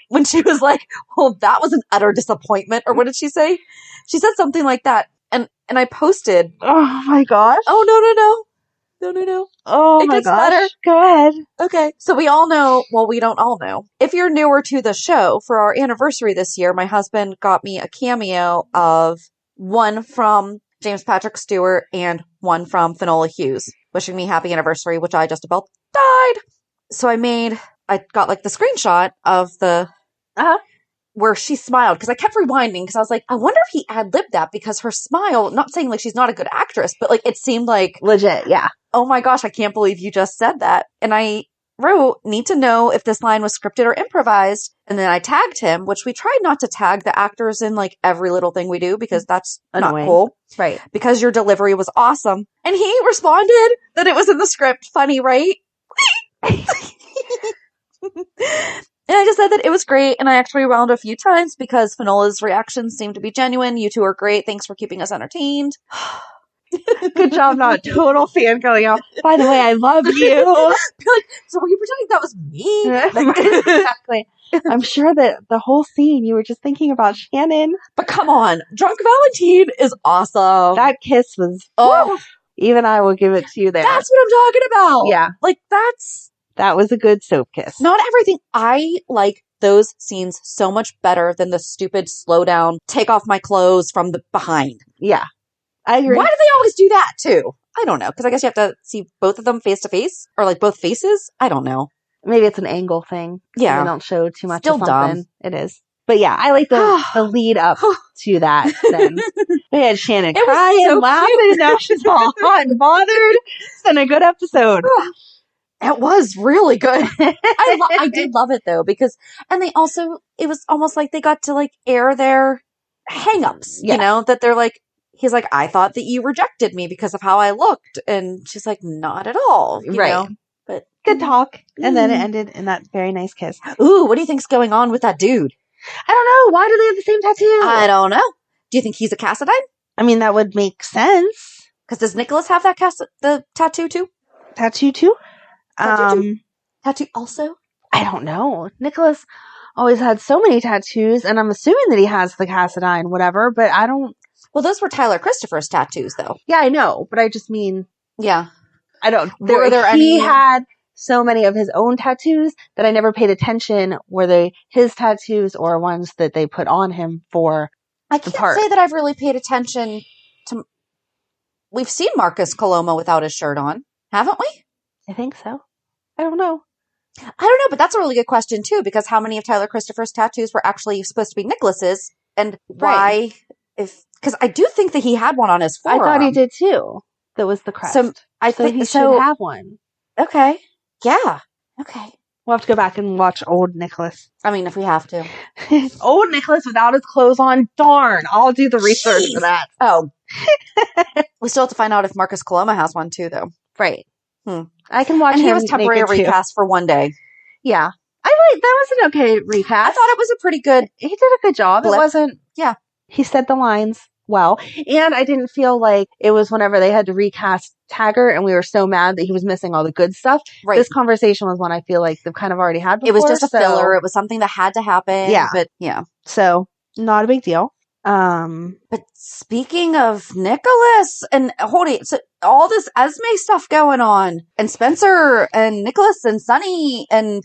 [SPEAKER 3] When she was like, well, that was an utter disappointment. Or what did she say? She said something like that. And I posted.
[SPEAKER 1] Oh my gosh.
[SPEAKER 3] Oh, no.
[SPEAKER 1] Oh
[SPEAKER 3] It
[SPEAKER 1] my
[SPEAKER 3] gets
[SPEAKER 1] gosh.
[SPEAKER 3] better.
[SPEAKER 1] Go ahead.
[SPEAKER 3] Okay. So we all know, well, we don't all know. If you're newer to the show, for our anniversary this year, my husband got me a cameo of one from James Patrick Stewart and one from Finola Hughes, wishing me happy anniversary, which I just about died. So I got like the screenshot of the, where she smiled, because I kept rewinding, because I was like, I wonder if he ad-libbed that, because her smile, not saying like she's not a good actress, but like it seemed like
[SPEAKER 1] legit, yeah.
[SPEAKER 3] Oh my gosh, I can't believe you just said that. And I wrote, need to know if this line was scripted or improvised. And then I tagged him, which we tried not to tag the actors in like every little thing we do, because that's
[SPEAKER 1] annoying.
[SPEAKER 3] Not cool.
[SPEAKER 1] Right.
[SPEAKER 3] Because your delivery was awesome. And he responded that it was in the script. Funny, right? And I just said that it was great, and I actually rewound a few times because Finola's reactions seemed to be genuine. You two are great. Thanks for keeping us entertained.
[SPEAKER 1] Good job, not total fangirling out. By the way, I love you.
[SPEAKER 3] Like, so were you pretending that was me?
[SPEAKER 1] Exactly. I'm sure that the whole scene you were just thinking about Shannon.
[SPEAKER 3] But come on, Drunk Valentine is awesome.
[SPEAKER 1] That kiss was.
[SPEAKER 3] Oh,
[SPEAKER 1] even I will give it to you there.
[SPEAKER 3] That's what I'm talking about.
[SPEAKER 1] Yeah,
[SPEAKER 3] like
[SPEAKER 1] that was a good soap kiss.
[SPEAKER 3] Not everything. I like those scenes so much better than the stupid slow down, take off my clothes from the behind.
[SPEAKER 1] Yeah. I agree.
[SPEAKER 3] Why do they always do that too? I don't know. Because I guess you have to see both of them face to face, or like both faces. I don't know.
[SPEAKER 1] Maybe it's an angle thing.
[SPEAKER 3] Yeah.
[SPEAKER 1] They don't show too much
[SPEAKER 3] Still
[SPEAKER 1] of something.
[SPEAKER 3] dumb.
[SPEAKER 1] It is. But yeah, I like the lead up to that then. We had Shannon crying and laughing, and now she's all hot and bothered. It's been a good episode.
[SPEAKER 3] It was really good. I did love it though, because, and they also, it was almost like they got to like air their hangups, you know, that they're like, he's like, I thought that you rejected me because of how I looked. And she's like, not at all. You know? But
[SPEAKER 1] good talk. And then it ended in that very nice kiss.
[SPEAKER 3] Ooh, what do you think's going on with that dude?
[SPEAKER 1] I don't know. Why do they have the same tattoo?
[SPEAKER 3] I don't know. Do you think he's a Cassadine?
[SPEAKER 1] I mean, that would make sense.
[SPEAKER 3] Because does Nicholas have that the tattoo too?
[SPEAKER 1] Tattoo too?
[SPEAKER 3] Tattoo also?
[SPEAKER 1] I don't know. Nicholas always had so many tattoos, and I'm assuming that he has the Cassadine, whatever, but I don't.
[SPEAKER 3] Well, those were Tyler Christopher's tattoos, though.
[SPEAKER 1] Yeah, I know, but I just mean.
[SPEAKER 3] Yeah.
[SPEAKER 1] I don't.
[SPEAKER 3] Were there
[SPEAKER 1] he had so many of his own tattoos that I never paid attention. Were they his tattoos or ones that they put on him for
[SPEAKER 3] I can't say that I've really paid attention to. We've seen Marcus Coloma without his shirt on, haven't we?
[SPEAKER 1] I think so. I don't know.
[SPEAKER 3] But that's a really good question, too, because how many of Tyler Christopher's tattoos were actually supposed to be Nicholas's, and why, because I do think that he had one on his forearm.
[SPEAKER 1] I thought he did, too. That was the crest.
[SPEAKER 3] So I think
[SPEAKER 1] he should have one.
[SPEAKER 3] Okay. Yeah. Okay.
[SPEAKER 1] We'll have to go back and watch old Nicholas.
[SPEAKER 3] I mean, if we have to.
[SPEAKER 1] Old Nicholas without his clothes on. Darn. I'll do the research for that.
[SPEAKER 3] Oh. We still have to find out if Marcus Coloma has one, too, though.
[SPEAKER 1] Right. I can watch him.
[SPEAKER 3] And he was temporary recast for one day.
[SPEAKER 1] Yeah. That was an okay recast.
[SPEAKER 3] I thought it was a pretty good.
[SPEAKER 1] He did a good job.
[SPEAKER 3] Blip.
[SPEAKER 1] It wasn't.
[SPEAKER 3] Yeah.
[SPEAKER 1] He said the lines well. And I didn't feel like it was whenever they had to recast Taggart and we were so mad that he was missing all the good stuff.
[SPEAKER 3] Right.
[SPEAKER 1] This conversation was one I feel like they've kind of already had before.
[SPEAKER 3] It was just a filler. It was something that had to happen.
[SPEAKER 1] Yeah.
[SPEAKER 3] But yeah.
[SPEAKER 1] So not a big deal.
[SPEAKER 3] But speaking of Nicholas and so all this Esme stuff going on, and Spencer and Nicholas and Sonny and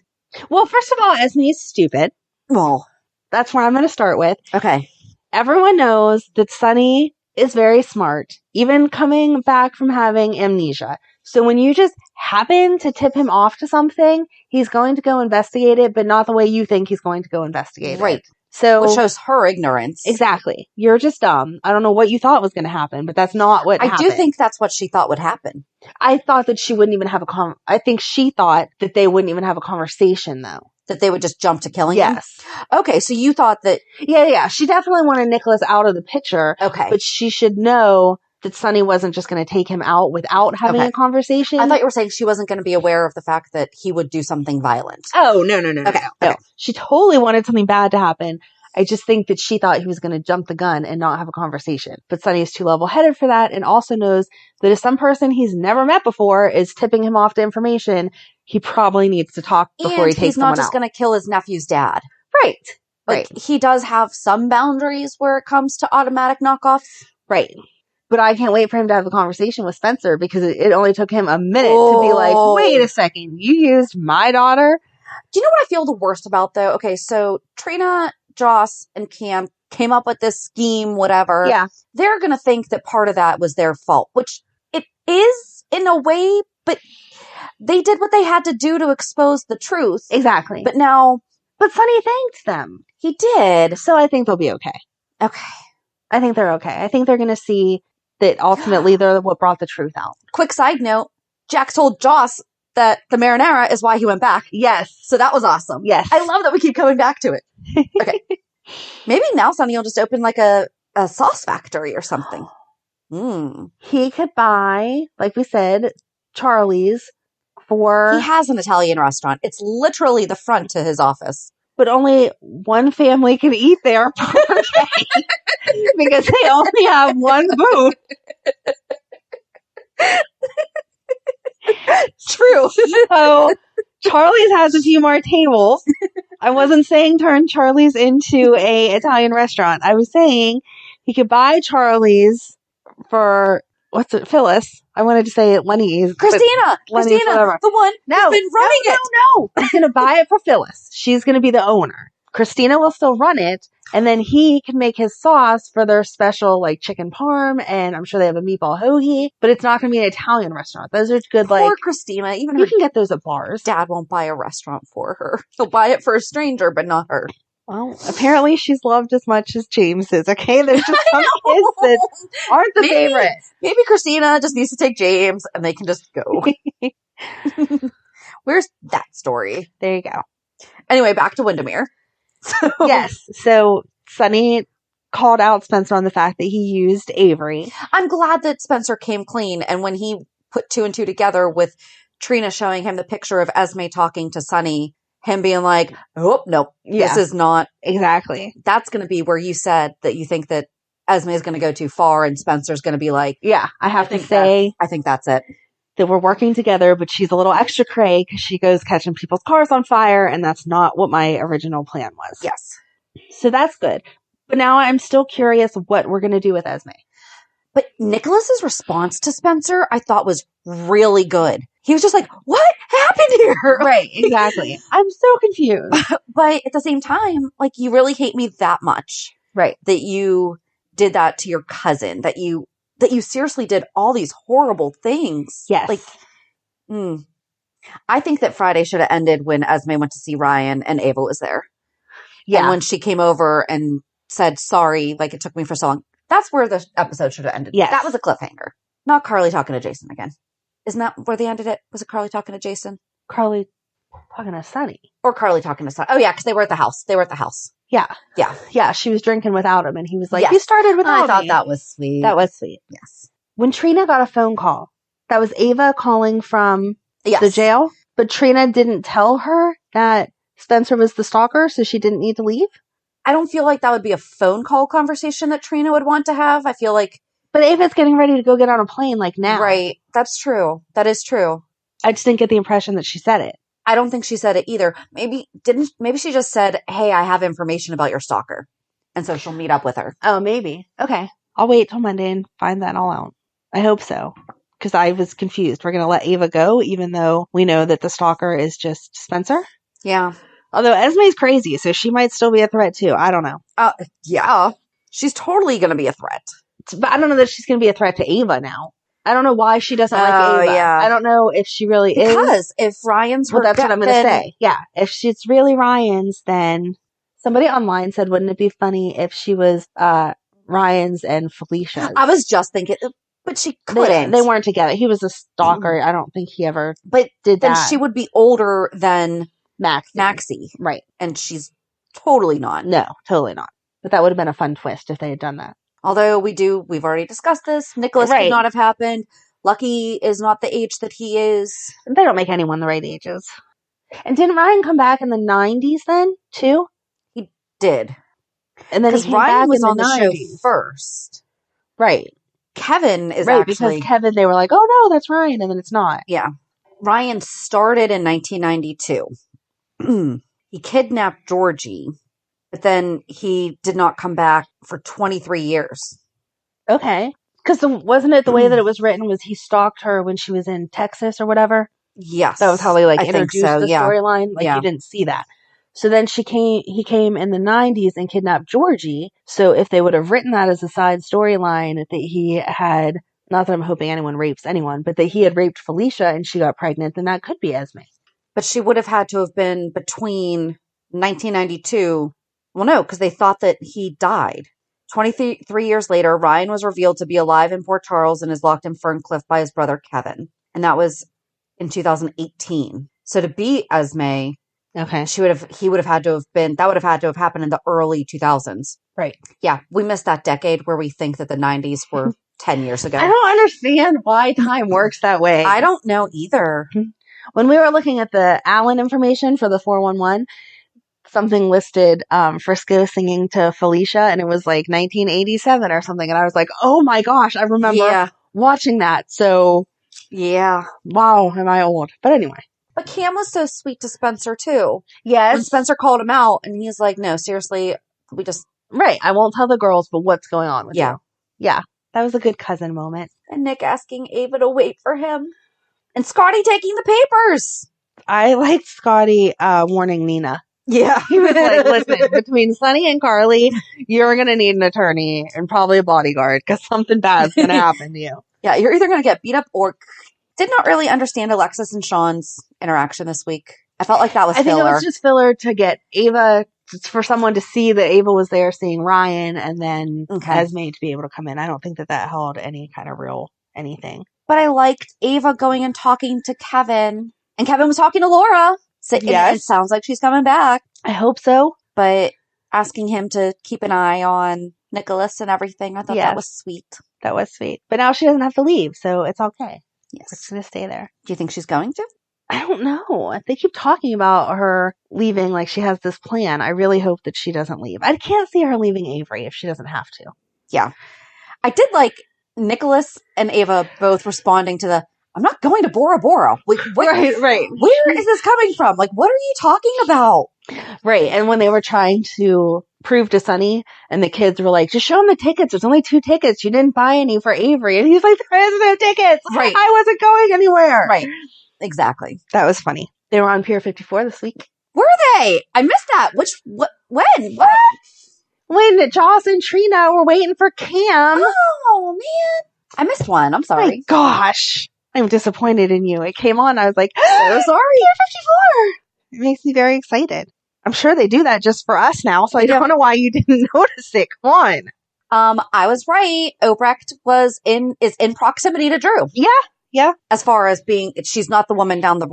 [SPEAKER 1] well, first of all, Esme is stupid.
[SPEAKER 3] Well,
[SPEAKER 1] that's where I'm going to start with.
[SPEAKER 3] Okay.
[SPEAKER 1] Everyone knows that Sonny is very smart, even coming back from having amnesia. So when you just happen to tip him off to something, he's going to go investigate it, but not the way you think he's going to go investigate it.
[SPEAKER 3] Right.
[SPEAKER 1] So,
[SPEAKER 3] which shows her ignorance.
[SPEAKER 1] Exactly. You're just dumb. I don't know what you thought was going to happen, but that's not what happened.
[SPEAKER 3] I do think that's what she thought would happen.
[SPEAKER 1] I thought that she wouldn't even have I think she thought that they wouldn't even have a conversation, though.
[SPEAKER 3] That they would just jump to killing him?
[SPEAKER 1] Yes.
[SPEAKER 3] Okay, so you thought that...
[SPEAKER 1] Yeah. She definitely wanted Nicholas out of the picture.
[SPEAKER 3] Okay.
[SPEAKER 1] But she should know that Sonny wasn't just going to take him out without having a conversation.
[SPEAKER 3] I thought you were saying she wasn't going to be aware of the fact that he would do something violent.
[SPEAKER 1] Oh, no.
[SPEAKER 3] Okay.
[SPEAKER 1] She totally wanted something bad to happen. I just think that she thought he was going to jump the gun and not have a conversation. But Sonny is too level-headed for that and also knows that if some person he's never met before is tipping him off to information, he probably needs to talk before he takes someone out.
[SPEAKER 3] He's not just going to kill his nephew's dad.
[SPEAKER 1] Right.
[SPEAKER 3] Like, he does have some boundaries where it comes to automatic knockoffs.
[SPEAKER 1] Right. But I can't wait for him to have a conversation with Spencer because it only took him a minute to be like, wait a second, you used my daughter?
[SPEAKER 3] Do you know what I feel the worst about, though? Okay, so Trina, Joss, and Cam came up with this scheme, whatever.
[SPEAKER 1] Yeah.
[SPEAKER 3] They're going to think that part of that was their fault, which it is in a way, but they did what they had to do to expose the truth.
[SPEAKER 1] Exactly.
[SPEAKER 3] But
[SPEAKER 1] Sonny thanked them.
[SPEAKER 3] He did.
[SPEAKER 1] So I think they'll be okay.
[SPEAKER 3] Okay.
[SPEAKER 1] I think they're okay. I think they're going to see that ultimately they're what brought the truth out.
[SPEAKER 3] Quick side note, Jack told Joss that the marinara is why he went back.
[SPEAKER 1] Yes.
[SPEAKER 3] So that was awesome.
[SPEAKER 1] Yes.
[SPEAKER 3] I love that we keep coming back to it. Okay. Maybe now Sonny will just open like a sauce factory or something.
[SPEAKER 1] He could buy, like we said, Charlie's for...
[SPEAKER 3] He has an Italian restaurant. It's literally the front to his office.
[SPEAKER 1] But only one family can eat there per day because they only have one booth.
[SPEAKER 3] True.
[SPEAKER 1] So Charlie's has a few more tables. I wasn't saying turn Charlie's into a Italian restaurant. I was saying he could buy Charlie's for, Phyllis. I wanted to say Lenny's.
[SPEAKER 3] Christina, the one who's been running it.
[SPEAKER 1] No. He's going to buy it for Phyllis. She's going to be the owner. Christina will still run it, and then he can make his sauce for their special, like, chicken parm, and I'm sure they have a meatball hoagie, but it's not going to be an Italian restaurant. Those are good,
[SPEAKER 3] Poor Christina. Even
[SPEAKER 1] you can get those at bars.
[SPEAKER 3] Dad won't buy a restaurant for her. He'll buy it for a stranger, but not her.
[SPEAKER 1] Well, apparently she's loved as much as James is, okay? There's just some kids that aren't the favorite.
[SPEAKER 3] Maybe Christina just needs to take James, and they can just go. Where's that story?
[SPEAKER 1] There you go.
[SPEAKER 3] Anyway, back to Windermere.
[SPEAKER 1] Yes. So Sonny called out Spencer on the fact that he used Avery.
[SPEAKER 3] I'm glad that Spencer came clean. And when he put 2 and 2 together with Trina showing him the picture of Esme talking to Sonny, him being like, oh, no, this is not.
[SPEAKER 1] Exactly.
[SPEAKER 3] That's going to be where you said that you think that Esme is going to go too far and Spencer's going to be like,
[SPEAKER 1] yeah, I think that's it. That we're working together, but she's a little extra cray because she goes catching people's cars on fire, and that's not what my original plan was.
[SPEAKER 3] Yes.
[SPEAKER 1] So that's good. But now I'm still curious what we're going to do with Esme.
[SPEAKER 3] But Nicholas's response to Spencer, I thought was really good. He was just like, what happened here?
[SPEAKER 1] Right, exactly. I'm so confused.
[SPEAKER 3] But at the same time, like, you really hate me that much.
[SPEAKER 1] Right.
[SPEAKER 3] That you did that to your cousin, that you seriously did all these horrible things.
[SPEAKER 1] Yes.
[SPEAKER 3] Like, I think that Friday should have ended when Esme went to see Ryan and Ava was there. Yeah. And when she came over and said, sorry, like, it took me for so long. That's where the episode should have ended.
[SPEAKER 1] Yes.
[SPEAKER 3] That was a cliffhanger. Not Carly talking to Jason again. Isn't that where they ended it? Was it Carly talking to Jason?
[SPEAKER 1] Carly talking to Sonny.
[SPEAKER 3] Or Carly talking to Sonny. Oh, yeah, because they were at the house.
[SPEAKER 1] Yeah.
[SPEAKER 3] Yeah.
[SPEAKER 1] Yeah, she was drinking without him, and he was like, you started without me.
[SPEAKER 3] I thought that was sweet.
[SPEAKER 1] That was sweet.
[SPEAKER 3] Yes.
[SPEAKER 1] When Trina got a phone call, that was Ava calling from the jail, but Trina didn't tell her that Spencer was the stalker, so she didn't need to leave?
[SPEAKER 3] I don't feel like that would be a phone call conversation that Trina would want to have. I feel like...
[SPEAKER 1] But Ava's getting ready to go get on a plane, like, now.
[SPEAKER 3] Right. That's true. That is true.
[SPEAKER 1] I just didn't get the impression that she said it.
[SPEAKER 3] I don't think she said it either. Maybe she just said, hey, I have information about your stalker. And so she'll meet up with her.
[SPEAKER 1] Oh, maybe. Okay. I'll wait till Monday and find that all out. I hope so. Because I was confused. We're going to let Ava go, even though we know that the stalker is just Spencer?
[SPEAKER 3] Yeah.
[SPEAKER 1] Although Esme's crazy, so she might still be a threat too. I don't know.
[SPEAKER 3] Yeah. She's totally going to be a threat.
[SPEAKER 1] But I don't know that she's going to be a threat to Ava now. I don't know why she doesn't like Ava. Yeah. I don't know if she really is.
[SPEAKER 3] Because if Ryan's her
[SPEAKER 1] that's what I'm going to say. Yeah. If she's really Ryan's, then somebody online said, wouldn't it be funny if she was Ryan's and Felicia's?
[SPEAKER 3] I was just thinking, but she couldn't.
[SPEAKER 1] They weren't together. He was a stalker. I don't think he ever did that.
[SPEAKER 3] Then she would be older than
[SPEAKER 1] Maxie. Right.
[SPEAKER 3] And she's totally not.
[SPEAKER 1] No, totally not. But that would have been a fun twist if they had done that.
[SPEAKER 3] Although we've already discussed this. Nicholas could not have happened. Lucky is not the age that he is.
[SPEAKER 1] They don't make anyone the right ages. And didn't Ryan come back in the 90s then, too?
[SPEAKER 3] He did.
[SPEAKER 1] And then he came
[SPEAKER 3] Ryan
[SPEAKER 1] back
[SPEAKER 3] was
[SPEAKER 1] in
[SPEAKER 3] on
[SPEAKER 1] the
[SPEAKER 3] the show
[SPEAKER 1] 90s.
[SPEAKER 3] first.
[SPEAKER 1] Right.
[SPEAKER 3] Kevin is
[SPEAKER 1] right,
[SPEAKER 3] actually...
[SPEAKER 1] because Kevin, they were like, oh no, that's Ryan, and then it's not.
[SPEAKER 3] Yeah. Ryan started in 1992. He kidnapped Georgie, but then he did not come back for 23 years.
[SPEAKER 1] Okay. Because wasn't it the way that it was written was he stalked her when she was in Texas or whatever?
[SPEAKER 3] Yes.
[SPEAKER 1] That was how they introduced the storyline. You didn't see that. So then he came in the 90s and kidnapped Georgie. So if they would have written that as a side storyline that he had, not that I'm hoping anyone rapes anyone, but that he had raped Felicia and she got pregnant, then that could be Esme.
[SPEAKER 3] But she would have had to have been between 1992. Well, no, because they thought that he died. 23 years later, Ryan was revealed to be alive in Port Charles and is locked in Ferncliff by his brother Kevin. And that was in 2018. So to be Esme,
[SPEAKER 1] okay,
[SPEAKER 3] he would have had to have happened in the early 2000s.
[SPEAKER 1] Right.
[SPEAKER 3] Yeah, we missed that decade where we think that the 90s were 10 years ago.
[SPEAKER 1] I don't understand why time works that way.
[SPEAKER 3] I don't know either.
[SPEAKER 1] When we were looking at the Allen information for the 411, something listed Frisco singing to Felicia, and it was 1987 or something. And I was like, oh my gosh, I remember watching that. So,
[SPEAKER 3] yeah.
[SPEAKER 1] Wow, am I old. But anyway.
[SPEAKER 3] But Cam was so sweet to Spencer, too.
[SPEAKER 1] Yes.
[SPEAKER 3] When Spencer called him out, and he's like, no, seriously, we just...
[SPEAKER 1] Right, I won't tell the girls, but what's going on with you? Yeah, that was a good cousin moment.
[SPEAKER 3] And Nick asking Ava to wait for him. And Scotty taking the papers.
[SPEAKER 1] I liked Scotty warning Nina.
[SPEAKER 3] Yeah.
[SPEAKER 1] He was like, listen, between Sonny and Carly, you're going to need an attorney and probably a bodyguard because something bad's going to happen to you.
[SPEAKER 3] Yeah, you're either going to get beat up or... Did not really understand Alexis and Sean's interaction this week. I felt like that was filler. I think
[SPEAKER 1] it was just filler to get Ava, for someone to see that Ava was there seeing Ryan and then Esme to be able to come in. I don't think that held any kind of real anything.
[SPEAKER 3] But I liked Ava going and talking to Kevin. And Kevin was talking to Laura. So it sounds like she's coming back.
[SPEAKER 1] I hope so.
[SPEAKER 3] But asking him to keep an eye on Nicholas and everything, I thought that was sweet.
[SPEAKER 1] That was sweet. But now she doesn't have to leave, so it's okay.
[SPEAKER 3] Yes.
[SPEAKER 1] It's going to stay there.
[SPEAKER 3] Do you think she's going to?
[SPEAKER 1] I don't know. They keep talking about her leaving like she has this plan. I really hope that she doesn't leave. I can't see her leaving Avery if she doesn't have to.
[SPEAKER 3] Yeah. I did like Nicholas and Ava both responding to I'm not going to Bora Bora. Wait,
[SPEAKER 1] right.
[SPEAKER 3] Where is this coming from? What are you talking about?
[SPEAKER 1] Right. And when they were trying to prove to Sonny and the kids were like, just show him the tickets. There's only 2 tickets. You didn't buy any for Avery. And he's like, there is no tickets.
[SPEAKER 3] Right.
[SPEAKER 1] I wasn't going anywhere.
[SPEAKER 3] Right. Exactly.
[SPEAKER 1] That was funny. They were on Pier 54 this week.
[SPEAKER 3] Were they? I missed that. When? What?
[SPEAKER 1] When Joss and Trina were waiting for Cam.
[SPEAKER 3] Oh, man. I missed one. I'm sorry.
[SPEAKER 1] My gosh. I'm disappointed in you. It came on. I was like,
[SPEAKER 3] so sorry.
[SPEAKER 1] Pier 54. It makes me very excited. I'm sure they do that just for us now, so I don't know why you didn't notice it. Come on.
[SPEAKER 3] I was right. Obrecht is in proximity to Drew.
[SPEAKER 1] Yeah.
[SPEAKER 3] As far as she's not the woman down the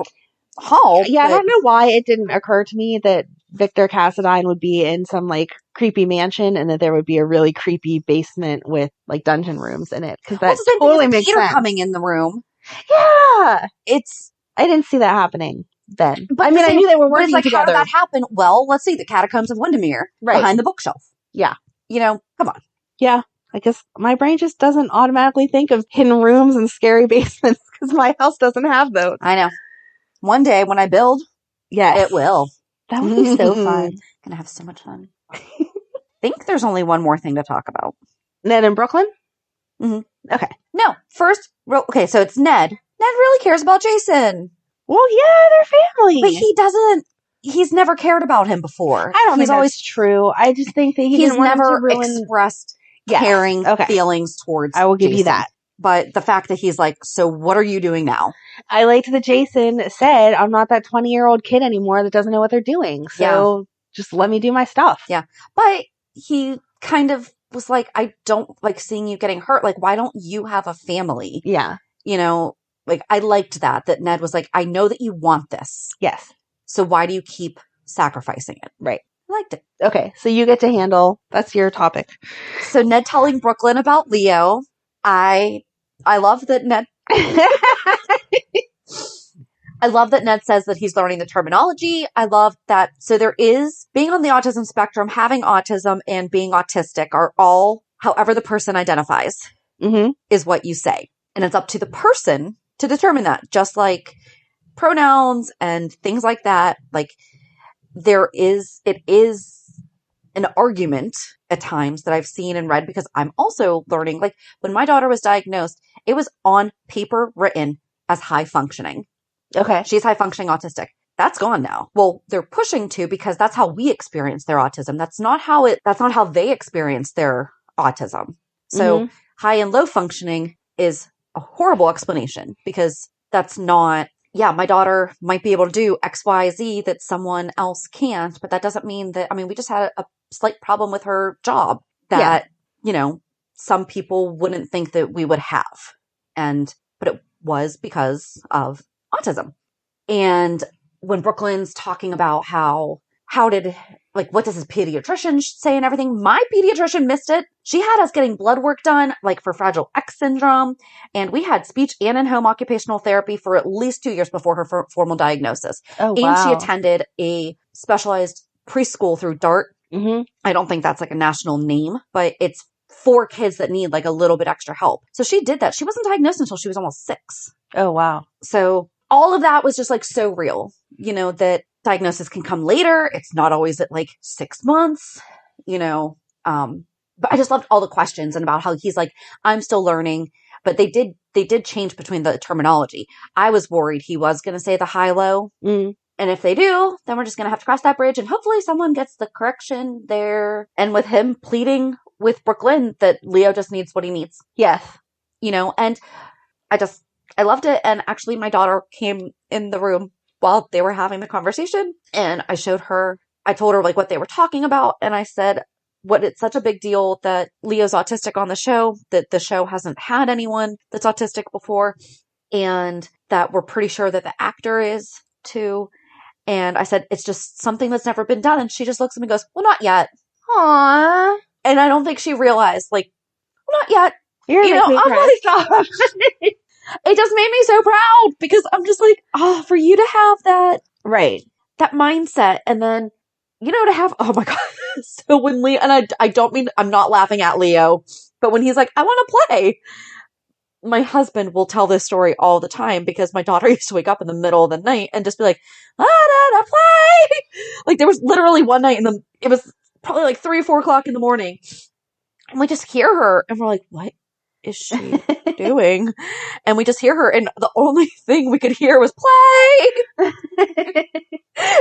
[SPEAKER 3] hall.
[SPEAKER 1] Yeah, I don't know why it didn't occur to me that Victor Cassadine would be in some creepy mansion and that there would be a really creepy basement with dungeon rooms in it. Because that totally makes
[SPEAKER 3] Peter
[SPEAKER 1] sense.
[SPEAKER 3] Coming in the room.
[SPEAKER 1] Yeah. I didn't see that happening then. But I knew they were working together.
[SPEAKER 3] How did that happen? Well, let's see. The Catacombs of Windermere.
[SPEAKER 1] Right.
[SPEAKER 3] Behind the bookshelf.
[SPEAKER 1] Yeah.
[SPEAKER 3] Come on.
[SPEAKER 1] Yeah. I guess my brain just doesn't automatically think of hidden rooms and scary basements because my house doesn't have those.
[SPEAKER 3] I know. One day when I build, it will.
[SPEAKER 1] That would be so fun.
[SPEAKER 3] Gonna have so much fun. I think there's only one more thing to talk about.
[SPEAKER 1] Ned in Brooklyn?
[SPEAKER 3] Mm-hmm. Okay. No. First, okay, so it's Ned. Ned really cares about Jason.
[SPEAKER 1] Well, yeah, they're family.
[SPEAKER 3] But he's never cared about him before.
[SPEAKER 1] I don't think that's true. I just think that he's
[SPEAKER 3] never expressed caring feelings towards
[SPEAKER 1] I will give
[SPEAKER 3] Jason.
[SPEAKER 1] You that.
[SPEAKER 3] But the fact that he's like, so what are you doing now?
[SPEAKER 1] I liked that Jason said, I'm not that 20-year-old kid anymore that doesn't know what they're doing. So just let me do my stuff.
[SPEAKER 3] Yeah. But he kind of was like, I don't like seeing you getting hurt. Like, why don't you have a family?
[SPEAKER 1] Yeah.
[SPEAKER 3] I liked that Ned was like, I know that you want this.
[SPEAKER 1] Yes.
[SPEAKER 3] So why do you keep sacrificing it?
[SPEAKER 1] Right.
[SPEAKER 3] liked it.
[SPEAKER 1] Okay, so you get to handle, that's your topic.
[SPEAKER 3] So Ned telling Brooklyn about Leo. I love that Ned I love that Ned says that he's learning the terminology. I love that. So there is being on the autism spectrum, having autism and being autistic are all, however the person identifies is what you say. And it's up to the person to determine that, just like pronouns and things like that. Like it is an argument at times that I've seen and read, because I'm also learning, like when my daughter was diagnosed, it was on paper written as high functioning.
[SPEAKER 1] Okay.
[SPEAKER 3] She's high functioning autistic. That's gone now. Well, they're pushing to, because that's how we experience their autism. That's not how they experience their autism. So high and low functioning is a horrible explanation, because that's not, my daughter might be able to do X, Y, Z that someone else can't, but that doesn't mean that, we just had a slight problem with her job that, some people wouldn't think that we would have. But it was because of autism. And when Brooklyn's talking about what does his pediatrician say and everything, my pediatrician missed it. She had us getting blood work done, like for Fragile X syndrome. And we had speech and in-home occupational therapy for at least 2 years before her formal diagnosis.
[SPEAKER 1] Oh,
[SPEAKER 3] wow. And she attended a specialized preschool through DART. I don't think that's like a national name, but it's for kids that need like a little bit extra help. So she did that. She wasn't diagnosed until she was almost 6.
[SPEAKER 1] Oh, wow.
[SPEAKER 3] So all of that was just like so real, that diagnosis can come later. It's not always at like 6 months, but I just loved all the questions and about how he's like, I'm still learning, but they did change between the terminology. I was worried he was going to say the high-low. And if they do, then we're just going to have to cross that bridge, and hopefully someone gets the correction there. And with him pleading with Brooklyn that Leo just needs what he needs.
[SPEAKER 1] Yes.
[SPEAKER 3] And I loved it. And actually my daughter came in the room while they were having the conversation, and I told her like what they were talking about. And I said, it's such a big deal that Leo's autistic on the show, that the show hasn't had anyone that's autistic before, and that we're pretty sure that the actor is too. And I said, it's just something that's never been done. And she just looks at me and goes, well, not yet.
[SPEAKER 1] Aww.
[SPEAKER 3] And I don't think she realized, like, well, not yet.
[SPEAKER 1] You're I'm like,
[SPEAKER 3] it just made me so proud, because I'm just like, for you to have that.
[SPEAKER 1] Right.
[SPEAKER 3] That mindset. And then, to have, oh my God. So when Leo, and I don't mean, I'm not laughing at Leo, but when he's like, I want to play. My husband will tell this story all the time, because my daughter used to wake up in the middle of the night and just be like, I play. Like there was literally one night it was probably like 3 or 4 o'clock in the morning. And we just hear her and we're like, what is she doing? And we just hear her, and the only thing we could hear was play.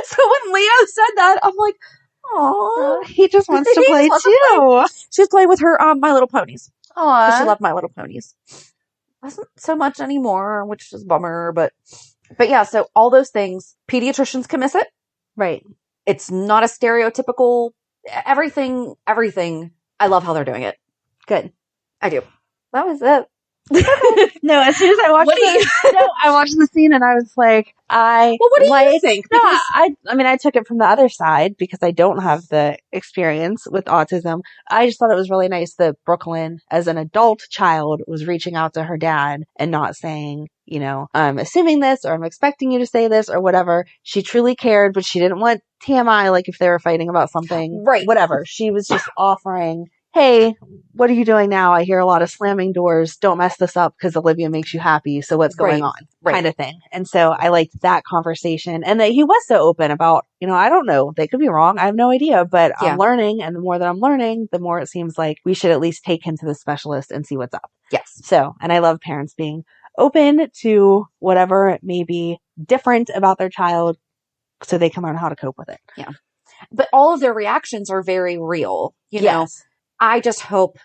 [SPEAKER 3] So when Leo said that, I'm like, oh,
[SPEAKER 1] he just wants to play too.
[SPEAKER 3] She was playing with her My Little Ponies.
[SPEAKER 1] Aww.
[SPEAKER 3] She loved My Little Ponies. Wasn't so much anymore, which is a bummer, but yeah, so all those things, pediatricians can miss it.
[SPEAKER 1] Right.
[SPEAKER 3] It's not a stereotypical everything. I love how they're doing it.
[SPEAKER 1] Good.
[SPEAKER 3] I do. That was it.
[SPEAKER 1] No, as soon as I watched I watched the scene and I was like,
[SPEAKER 3] what do you think?
[SPEAKER 1] No, I took it from the other side because I don't have the experience with autism. I just thought it was really nice that Brooklyn, as an adult child, was reaching out to her dad and not saying, I'm assuming this, or I'm expecting you to say this, or whatever. She truly cared, but she didn't want TMI, like if they were fighting about something,
[SPEAKER 3] right? Whatever.
[SPEAKER 1] She was just offering, hey, what are you doing now? I hear a lot of slamming doors. Don't mess this up because Olivia makes you happy. So what's going on? Right. Kind of thing. And so I liked that conversation, and that he was so open about, I don't know. They could be wrong. I have no idea, but I'm learning. And the more that I'm learning, the more it seems like we should at least take him to the specialist and see what's up.
[SPEAKER 3] Yes.
[SPEAKER 1] So, and I love parents being open to whatever may be different about their child so they can learn how to cope with it.
[SPEAKER 3] Yeah. But all of their reactions are very real, know. I just hope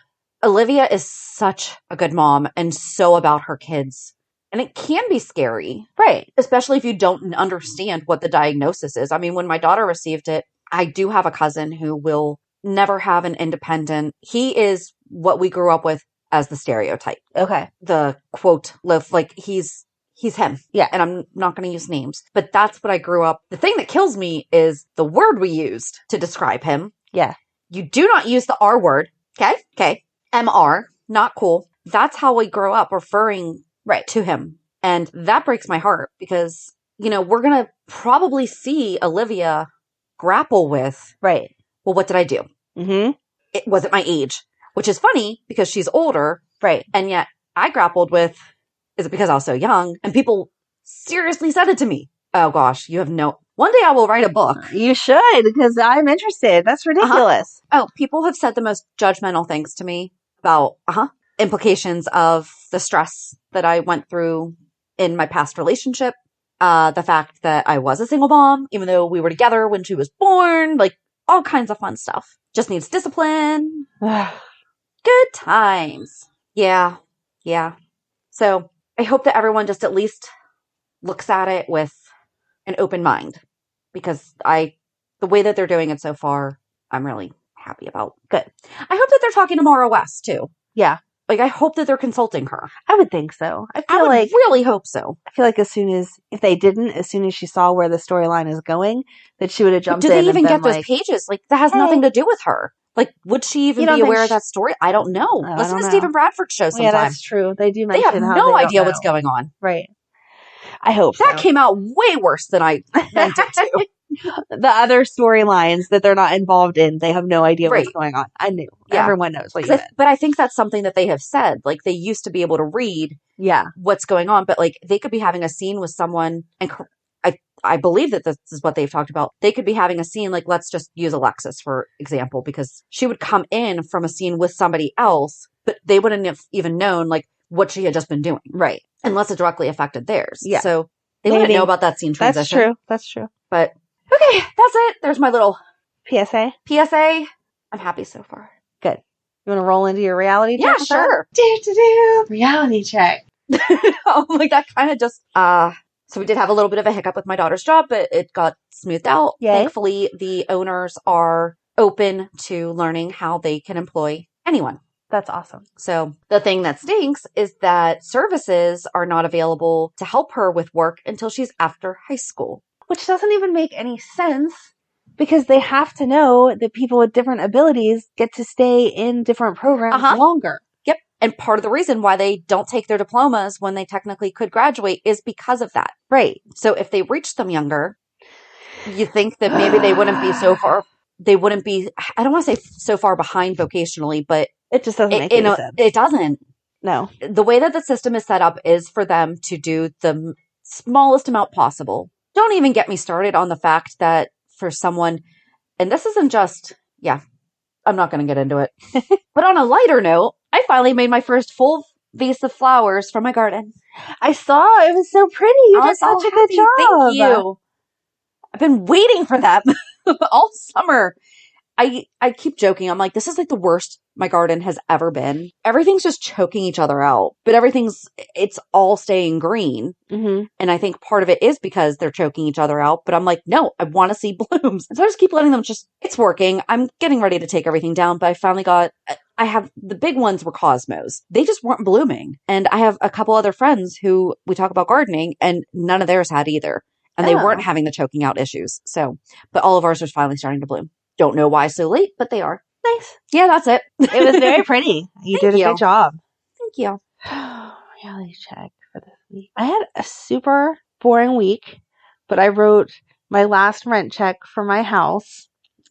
[SPEAKER 3] Olivia is such a good mom and so about her kids. And it can be scary.
[SPEAKER 1] Right.
[SPEAKER 3] Especially if you don't understand what the diagnosis is. I mean, when my daughter received it, I do have a cousin who will never have an independent. He is what we grew up with as the stereotype.
[SPEAKER 1] Okay.
[SPEAKER 3] The quote, like he's He's him.
[SPEAKER 1] Yeah.
[SPEAKER 3] And I'm not going to use names. But that's what I grew up. The thing that kills me is the word we used to describe him.
[SPEAKER 1] Yeah.
[SPEAKER 3] You do not use the R word. Okay. MR. Not cool. That's how we grow up referring to him. And that breaks my heart because, you know, we're going to probably see Olivia grapple with, well, what did I do? Mm-hmm. It wasn't my age, which is funny because she's older.
[SPEAKER 1] Right.
[SPEAKER 3] And yet I grappled with, is it because I was so young? And people seriously said it to me. Oh gosh, you have one day I will write a book.
[SPEAKER 1] You should, because I'm interested. That's ridiculous.
[SPEAKER 3] Oh, people have said the most judgmental things to me about, implications of the stress that I went through in my past relationship. The fact that I was a single mom, even though we were together when she was born, like all kinds of fun stuff. Just needs discipline. Good times. Yeah. So I hope that everyone just at least looks at it with an open mind because the way that they're doing it so far, I'm really happy about. Good. I hope that they're talking to Maura West too.
[SPEAKER 1] Yeah.
[SPEAKER 3] Like, I hope that they're consulting her.
[SPEAKER 1] I would think so. I
[SPEAKER 3] really hope so.
[SPEAKER 1] I feel like as soon as she saw where the storyline is going, that she would have jumped in.
[SPEAKER 3] Did they even get those pages? Like, that has nothing to do with her. Like, would she even be aware of that story? I don't know. Listen to Stephen Bradford's show sometime.
[SPEAKER 1] Yeah, that's true. They do mention
[SPEAKER 3] they have no idea what's going on.
[SPEAKER 1] Right. I hope
[SPEAKER 3] that came out way worse than I meant it to.
[SPEAKER 1] The other storylines that they're not involved in, they have no idea what's going on. I knew. Yeah. Everyone knows what you meant.
[SPEAKER 3] But I think that's something that they have said. Like, they used to be able to read what's going on, but like they could be having a scene with someone, and I believe that this is what they've talked about. They could be having a scene, like, let's just use Alexis, for example, because she would come in from a scene with somebody else, but they wouldn't have even known, like, what she had just been doing.
[SPEAKER 1] Right.
[SPEAKER 3] Unless it directly affected theirs.
[SPEAKER 1] Yeah.
[SPEAKER 3] So they wouldn't know about that scene transition.
[SPEAKER 1] That's true.
[SPEAKER 3] But, okay, that's it. There's my little
[SPEAKER 1] PSA.
[SPEAKER 3] I'm happy so far.
[SPEAKER 1] Good. You want to roll into your reality check?
[SPEAKER 3] Yeah, sure.
[SPEAKER 1] Reality check.
[SPEAKER 3] Like, that kind of just, so we did have a little bit of a hiccup with my daughter's job, but it got smoothed out.
[SPEAKER 1] Yay.
[SPEAKER 3] Thankfully, the owners are open to learning how they can employ anyone.
[SPEAKER 1] That's awesome.
[SPEAKER 3] So the thing that stinks is that services are not available to help her with work until she's after high school.
[SPEAKER 1] Which doesn't even make any sense because they have to know that people with different abilities get to stay in different programs longer.
[SPEAKER 3] Yep. And part of the reason why they don't take their diplomas when they technically could graduate is because of that.
[SPEAKER 1] Right.
[SPEAKER 3] So if they reach them younger, you think that maybe they wouldn't be so far. They wouldn't be, I don't want to say so far behind vocationally, but
[SPEAKER 1] it just doesn't make any sense.
[SPEAKER 3] It doesn't.
[SPEAKER 1] No.
[SPEAKER 3] The way that the system is set up is for them to do the smallest amount possible. Don't even get me started on the fact that for someone, and this isn't just, I'm not going to get into it. But on a lighter note, I finally made my first full vase of flowers from my garden.
[SPEAKER 1] I saw it was so pretty. You did such a good job.
[SPEAKER 3] Thank you. I've been waiting for that all summer. I keep joking. I'm like, this is like the worst my garden has ever been. Everything's just choking each other out, but it's all staying green.
[SPEAKER 1] Mm-hmm.
[SPEAKER 3] And I think part of it is because they're choking each other out, but I'm like, no, I want to see blooms. And so I just keep letting them it's working. I'm getting ready to take everything down, but I have the big ones were cosmos. They just weren't blooming. And I have a couple other friends who we talk about gardening and none of theirs had either. And they weren't having the choking out issues. So, but all of ours are finally starting to bloom. Don't know why so late, but they are.
[SPEAKER 1] Nice.
[SPEAKER 3] Yeah, that's it.
[SPEAKER 1] It was very pretty. You did a good job.
[SPEAKER 3] Thank you.
[SPEAKER 1] Reality check for this week. I had a super boring week, but I wrote my last rent check for my house,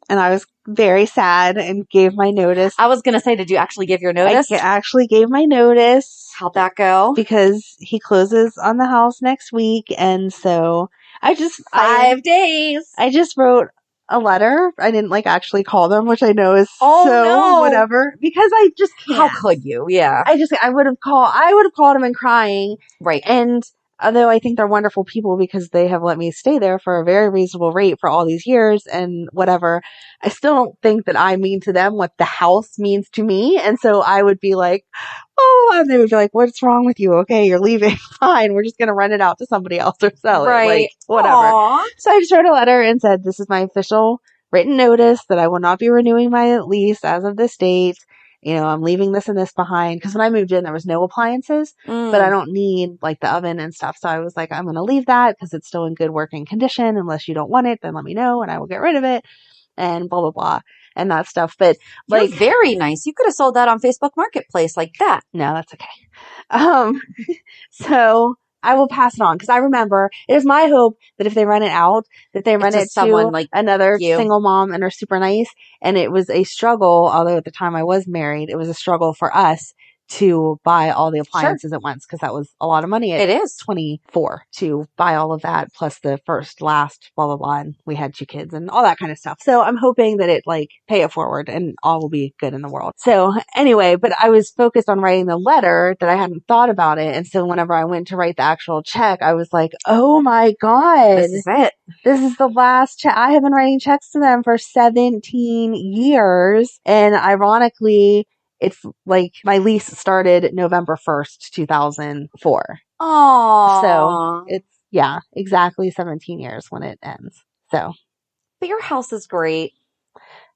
[SPEAKER 1] and I was very sad and gave my notice.
[SPEAKER 3] I was going to say, did you actually give your notice?
[SPEAKER 1] I actually gave my notice.
[SPEAKER 3] How'd that go?
[SPEAKER 1] Because he closes on the house next week, and so I just...
[SPEAKER 3] 5 days!
[SPEAKER 1] I just wrote a letter. I didn't actually call them, which I know is whatever, because I just can't.
[SPEAKER 3] How could you? Yeah.
[SPEAKER 1] I would have called them and crying.
[SPEAKER 3] Right.
[SPEAKER 1] And although I think they're wonderful people because they have let me stay there for a very reasonable rate for all these years and whatever, I still don't think that I mean to them what the house means to me. And so I would be like, and they would be like, what's wrong with you? Okay, you're leaving. Fine. We're just going to rent it out to somebody else or sell it.
[SPEAKER 3] Right.
[SPEAKER 1] Whatever.
[SPEAKER 3] Aww.
[SPEAKER 1] So I just wrote a letter and said, this is my official written notice that I will not be renewing my lease as of this date. I'm leaving this and this behind. Because when I moved in, there was no appliances, but I don't need like the oven and stuff. So I was like, I'm going to leave that because it's still in good working condition. Unless you don't want it, then let me know and I will get rid of it and blah, blah, blah and that stuff. But like,
[SPEAKER 3] you're very nice. You could have sold that on Facebook Marketplace like that.
[SPEAKER 1] No, that's okay. So I will pass it on because I remember it is my hope that if they rent it out, that they rent it to
[SPEAKER 3] someone like
[SPEAKER 1] another
[SPEAKER 3] you.
[SPEAKER 1] single mom and are super nice. And it was a struggle, although at the time I was married, it was a struggle for us to buy all the appliances at once because that was a lot of money.
[SPEAKER 3] It is
[SPEAKER 1] 24 to buy all of that plus the first, last, blah, blah, blah. And we had 2 kids and all that kind of stuff. So I'm hoping that it like pay it forward and all will be good in the world. So anyway, but I was focused on writing the letter that I hadn't thought about it. And so whenever I went to write the actual check, I was like, oh my God,
[SPEAKER 3] this is it.
[SPEAKER 1] This is the last check. I have been writing checks to them for 17 years. And ironically, it's like my lease started November 1st, 2004.
[SPEAKER 3] Aww.
[SPEAKER 1] So it's, exactly 17 years when it ends. So.
[SPEAKER 3] But your house is great.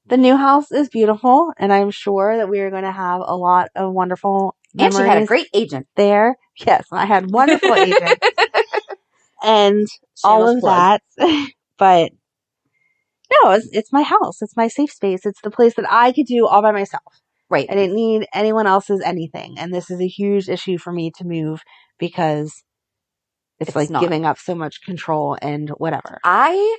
[SPEAKER 1] The new house is beautiful. And I'm sure that we are going to have a lot of wonderful memories.
[SPEAKER 3] And she had a great agent
[SPEAKER 1] there. Yes, I had wonderful agents. And all of that. But no, it's my house. It's my safe space. It's the place that I could do all by myself.
[SPEAKER 3] Right.
[SPEAKER 1] I didn't need anyone else's anything. And this is a huge issue for me to move because it's like giving up so much control and whatever. I'm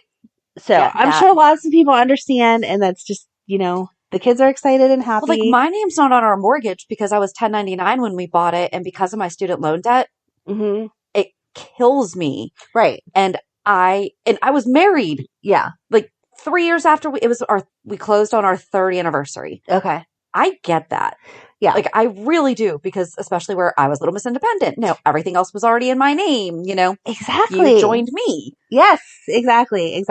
[SPEAKER 1] sure lots of people understand. And that's just, the kids are excited and happy.
[SPEAKER 3] Well, like my name's not on our mortgage because I was 1099 when we bought it. And because of my student loan debt, it kills me.
[SPEAKER 1] Right.
[SPEAKER 3] And I was married.
[SPEAKER 1] Yeah.
[SPEAKER 3] Like 3 years after we closed on our 3rd anniversary.
[SPEAKER 1] Okay.
[SPEAKER 3] I get that.
[SPEAKER 1] Yeah.
[SPEAKER 3] Like, I really do, because especially where I was Little Miss Independent. No, everything else was already in my name,
[SPEAKER 1] Exactly.
[SPEAKER 3] You joined me.
[SPEAKER 1] Yes, exactly.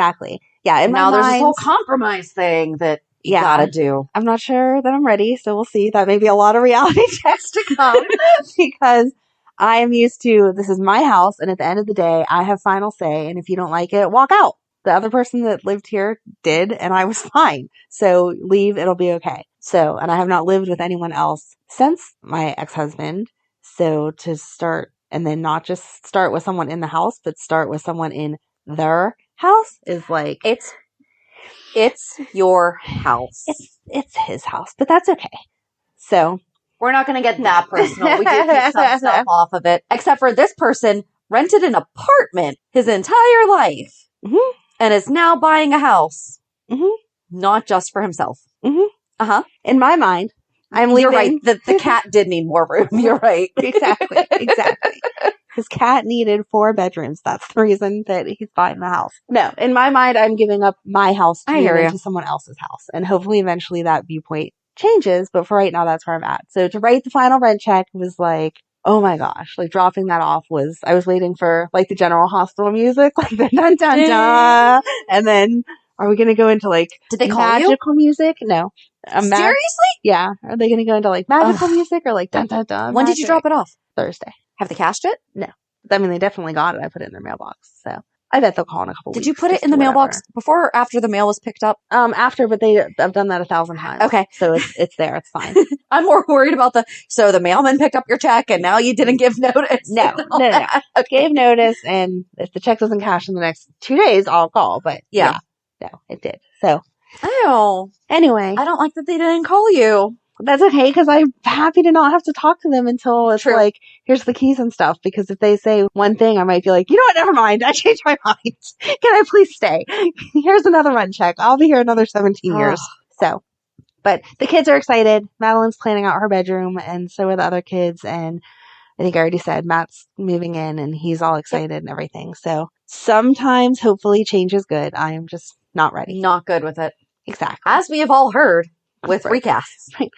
[SPEAKER 1] Yeah. And
[SPEAKER 3] now there's this whole compromise thing that you gotta do.
[SPEAKER 1] I'm not sure that I'm ready, so we'll see. That may be a lot of reality checks to come because I am used to, this is my house, and at the end of the day, I have final say, and if you don't like it, walk out. The other person that lived here did, and I was fine. So leave, it'll be okay. So, and I have not lived with anyone else since my ex-husband. So to start, and then not just start with someone in the house, but start with someone in their house is like...
[SPEAKER 3] It's your house.
[SPEAKER 1] It's his house, but that's okay. So...
[SPEAKER 3] We're not going to get that personal. We do keep some stuff off of it. Except for this person rented an apartment his entire life.
[SPEAKER 1] Mm-hmm.
[SPEAKER 3] And is now buying a house.
[SPEAKER 1] Mm-hmm.
[SPEAKER 3] Not just for himself.
[SPEAKER 1] Mm-hmm.
[SPEAKER 3] Uh-huh.
[SPEAKER 1] In my mind, I'm leaving.
[SPEAKER 3] You're right. The cat did need more room. You're right.
[SPEAKER 1] Exactly. His cat needed 4 bedrooms. That's the reason that he's buying the house. No, in my mind, I'm giving up my house to move into someone else's house. And hopefully eventually that viewpoint changes. But for right now, that's where I'm at. So to write the final rent check was like, oh my gosh, like dropping that off I was waiting for like the General Hospital music, like the dun dun dun. And then are we going to go into like
[SPEAKER 3] did they call
[SPEAKER 1] magical music? No.
[SPEAKER 3] Seriously?
[SPEAKER 1] Yeah. Are they going to go into like magical music or like dun dun dun?
[SPEAKER 3] When did you drop it off?
[SPEAKER 1] Thursday.
[SPEAKER 3] Have they cashed it?
[SPEAKER 1] No. I mean, they definitely got it. I put it in their mailbox. So I bet they'll call in a couple weeks.
[SPEAKER 3] Did you put it in the mailbox before or after the mail was picked up?
[SPEAKER 1] After, but I've done that 1,000 times.
[SPEAKER 3] Okay.
[SPEAKER 1] So it's there. It's fine.
[SPEAKER 3] I'm more worried about so the mailman picked up your check and now you didn't give notice.
[SPEAKER 1] No. Okay. Gave notice, and if the check doesn't cash in the next 2 days, I'll call. But yeah. No, it did. So.
[SPEAKER 3] Oh.
[SPEAKER 1] Anyway.
[SPEAKER 3] I don't like that they didn't call you.
[SPEAKER 1] That's okay, because I'm happy to not have to talk to them until it's like, here's the keys and stuff. Because if they say one thing, I might be like, you know what, never mind. I changed my mind. Can I please stay? Here's another rent check. I'll be here another 17 years. So, but the kids are excited. Madeline's planning out her bedroom, and so are the other kids. And I think I already said Matt's moving in, and he's all excited and everything. So sometimes, hopefully, change is good. I am just not ready.
[SPEAKER 3] Not good with it.
[SPEAKER 1] Exactly.
[SPEAKER 3] As we have all heard. With recasts.
[SPEAKER 1] Right.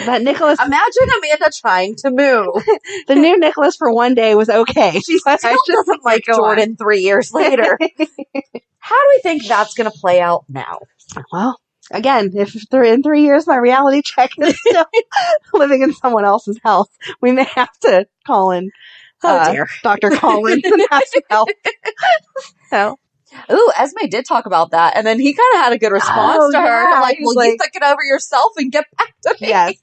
[SPEAKER 1] But Nicholas...
[SPEAKER 3] Imagine Amanda trying to move.
[SPEAKER 1] The new Nicholas for one day was okay.
[SPEAKER 3] She still doesn't like Jordan 3 years later. How do we think that's going to play out now?
[SPEAKER 1] Well, again, if in 3 years my reality check is still living in someone else's house, we may have to call in
[SPEAKER 3] Dr.
[SPEAKER 1] Colin and ask for help. So...
[SPEAKER 3] Ooh, Esme did talk about that. And then he kind of had a good response to her.
[SPEAKER 1] Yeah.
[SPEAKER 3] Like, well, you think it over yourself and get back to me.
[SPEAKER 1] Yes,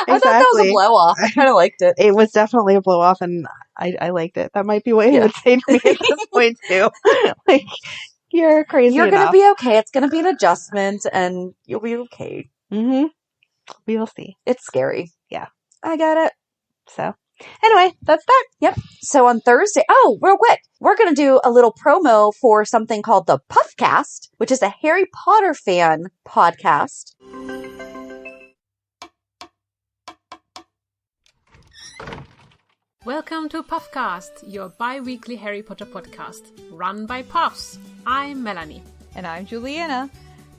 [SPEAKER 3] I thought that was a blow off. I kind of liked it.
[SPEAKER 1] It was definitely a blow off, and I liked it. That might be what he would say to me at this point, too. Like, you're crazy.
[SPEAKER 3] You're going to be okay. It's going to be an adjustment, and you'll be okay.
[SPEAKER 1] Mm-hmm. We will see.
[SPEAKER 3] It's scary.
[SPEAKER 1] Yeah.
[SPEAKER 3] I get it.
[SPEAKER 1] So, anyway, that's that.
[SPEAKER 3] Yep. So on Thursday, real quick, we're going to do a little promo for something called the Puffcast, which is a Harry Potter fan podcast.
[SPEAKER 4] Welcome to Puffcast, your bi-weekly Harry Potter podcast, run by Puffs. I'm Melanie.
[SPEAKER 5] And I'm Juliana.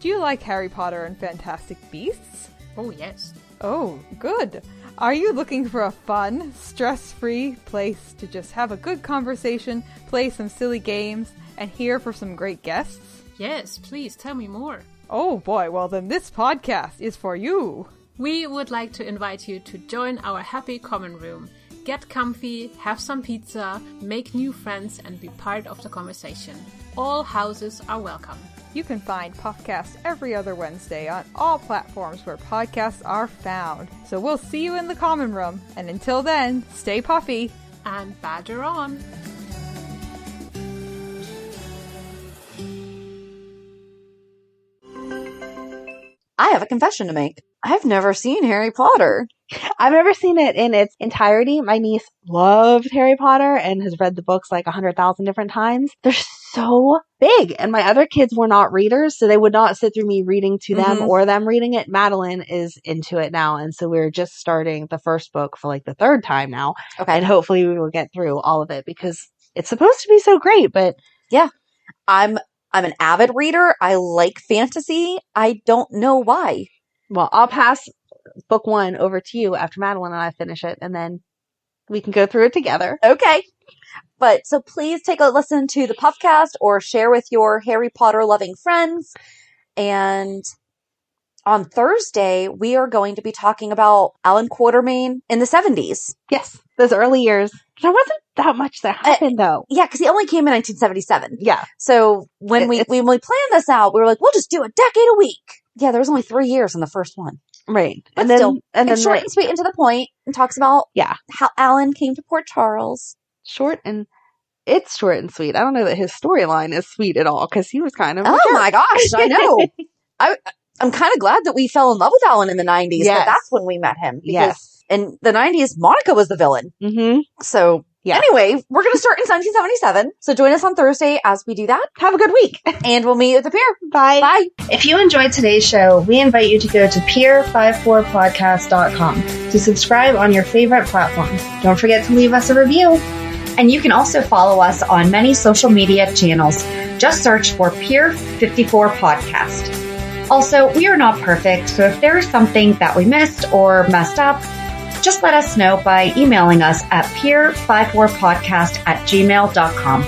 [SPEAKER 5] Do you like Harry Potter and Fantastic Beasts?
[SPEAKER 4] Oh, yes.
[SPEAKER 5] Oh, good. Are you looking for a fun, stress-free place to just have a good conversation, play some silly games, and hear from some great guests?
[SPEAKER 4] Yes, please tell me more.
[SPEAKER 5] Oh boy, well then this podcast is for you.
[SPEAKER 4] We would like to invite you to join our happy common room. Get comfy, have some pizza, make new friends, and be part of the conversation. All houses are welcome.
[SPEAKER 5] You can find Puffcast every other Wednesday on all platforms where podcasts are found. So we'll see you in the common room. And until then, stay puffy.
[SPEAKER 4] And badger on.
[SPEAKER 3] I have a confession to make. I've never seen Harry Potter.
[SPEAKER 1] I've never seen it in its entirety. My niece loved Harry Potter and has read the books like 100,000 different times. They're so big. And my other kids were not readers, so they would not sit through me reading to them or them reading it. Madeline is into it now. And so we're just starting the first book for like the third time now.
[SPEAKER 3] Okay.
[SPEAKER 1] And hopefully we will get through all of it because it's supposed to be so great. But
[SPEAKER 3] yeah, I'm an avid reader. I like fantasy. I don't know why.
[SPEAKER 1] Well, I'll pass book 1 over to you after Madeline and I finish it, and then we can go through it together.
[SPEAKER 3] Okay. But so please take a listen to the Puffcast or share with your Harry Potter loving friends. And on Thursday, we are going to be talking about Alan Quatermain in the 70s.
[SPEAKER 1] Yes, those early years. There wasn't that much that happened, though.
[SPEAKER 3] Yeah, because he only came in 1977.
[SPEAKER 1] Yeah.
[SPEAKER 3] So when we planned this out, we were like, we'll just do a decade a week. Yeah, there was only 3 years in the first one.
[SPEAKER 1] Right.
[SPEAKER 3] But still, it's short and sweet and to the point, and talks about how Alan came to Port Charles.
[SPEAKER 1] It's short and sweet. I don't know that his storyline is sweet at all, because he was kind of
[SPEAKER 3] my gosh, I know. I'm kind of glad that we fell in love with Alan in the 90s, but that's when we met him. Because in the 90s, Monica was the villain. Mm-hmm. So anyway, we're going to start in 1977. So join us on Thursday as we do that.
[SPEAKER 1] Have a good week.
[SPEAKER 3] And we'll meet you at the pier.
[SPEAKER 1] Bye.
[SPEAKER 3] Bye.
[SPEAKER 1] If you enjoyed today's show, we invite you to go to peer54podcast.com to subscribe on your favorite platform. Don't forget to leave us a review.
[SPEAKER 2] And you can also follow us on many social media channels. Just search for Peer 54 Podcast. Also, we are not perfect, so if there is something that we missed or messed up, just let us know by emailing us at peer54podcast@gmail.com.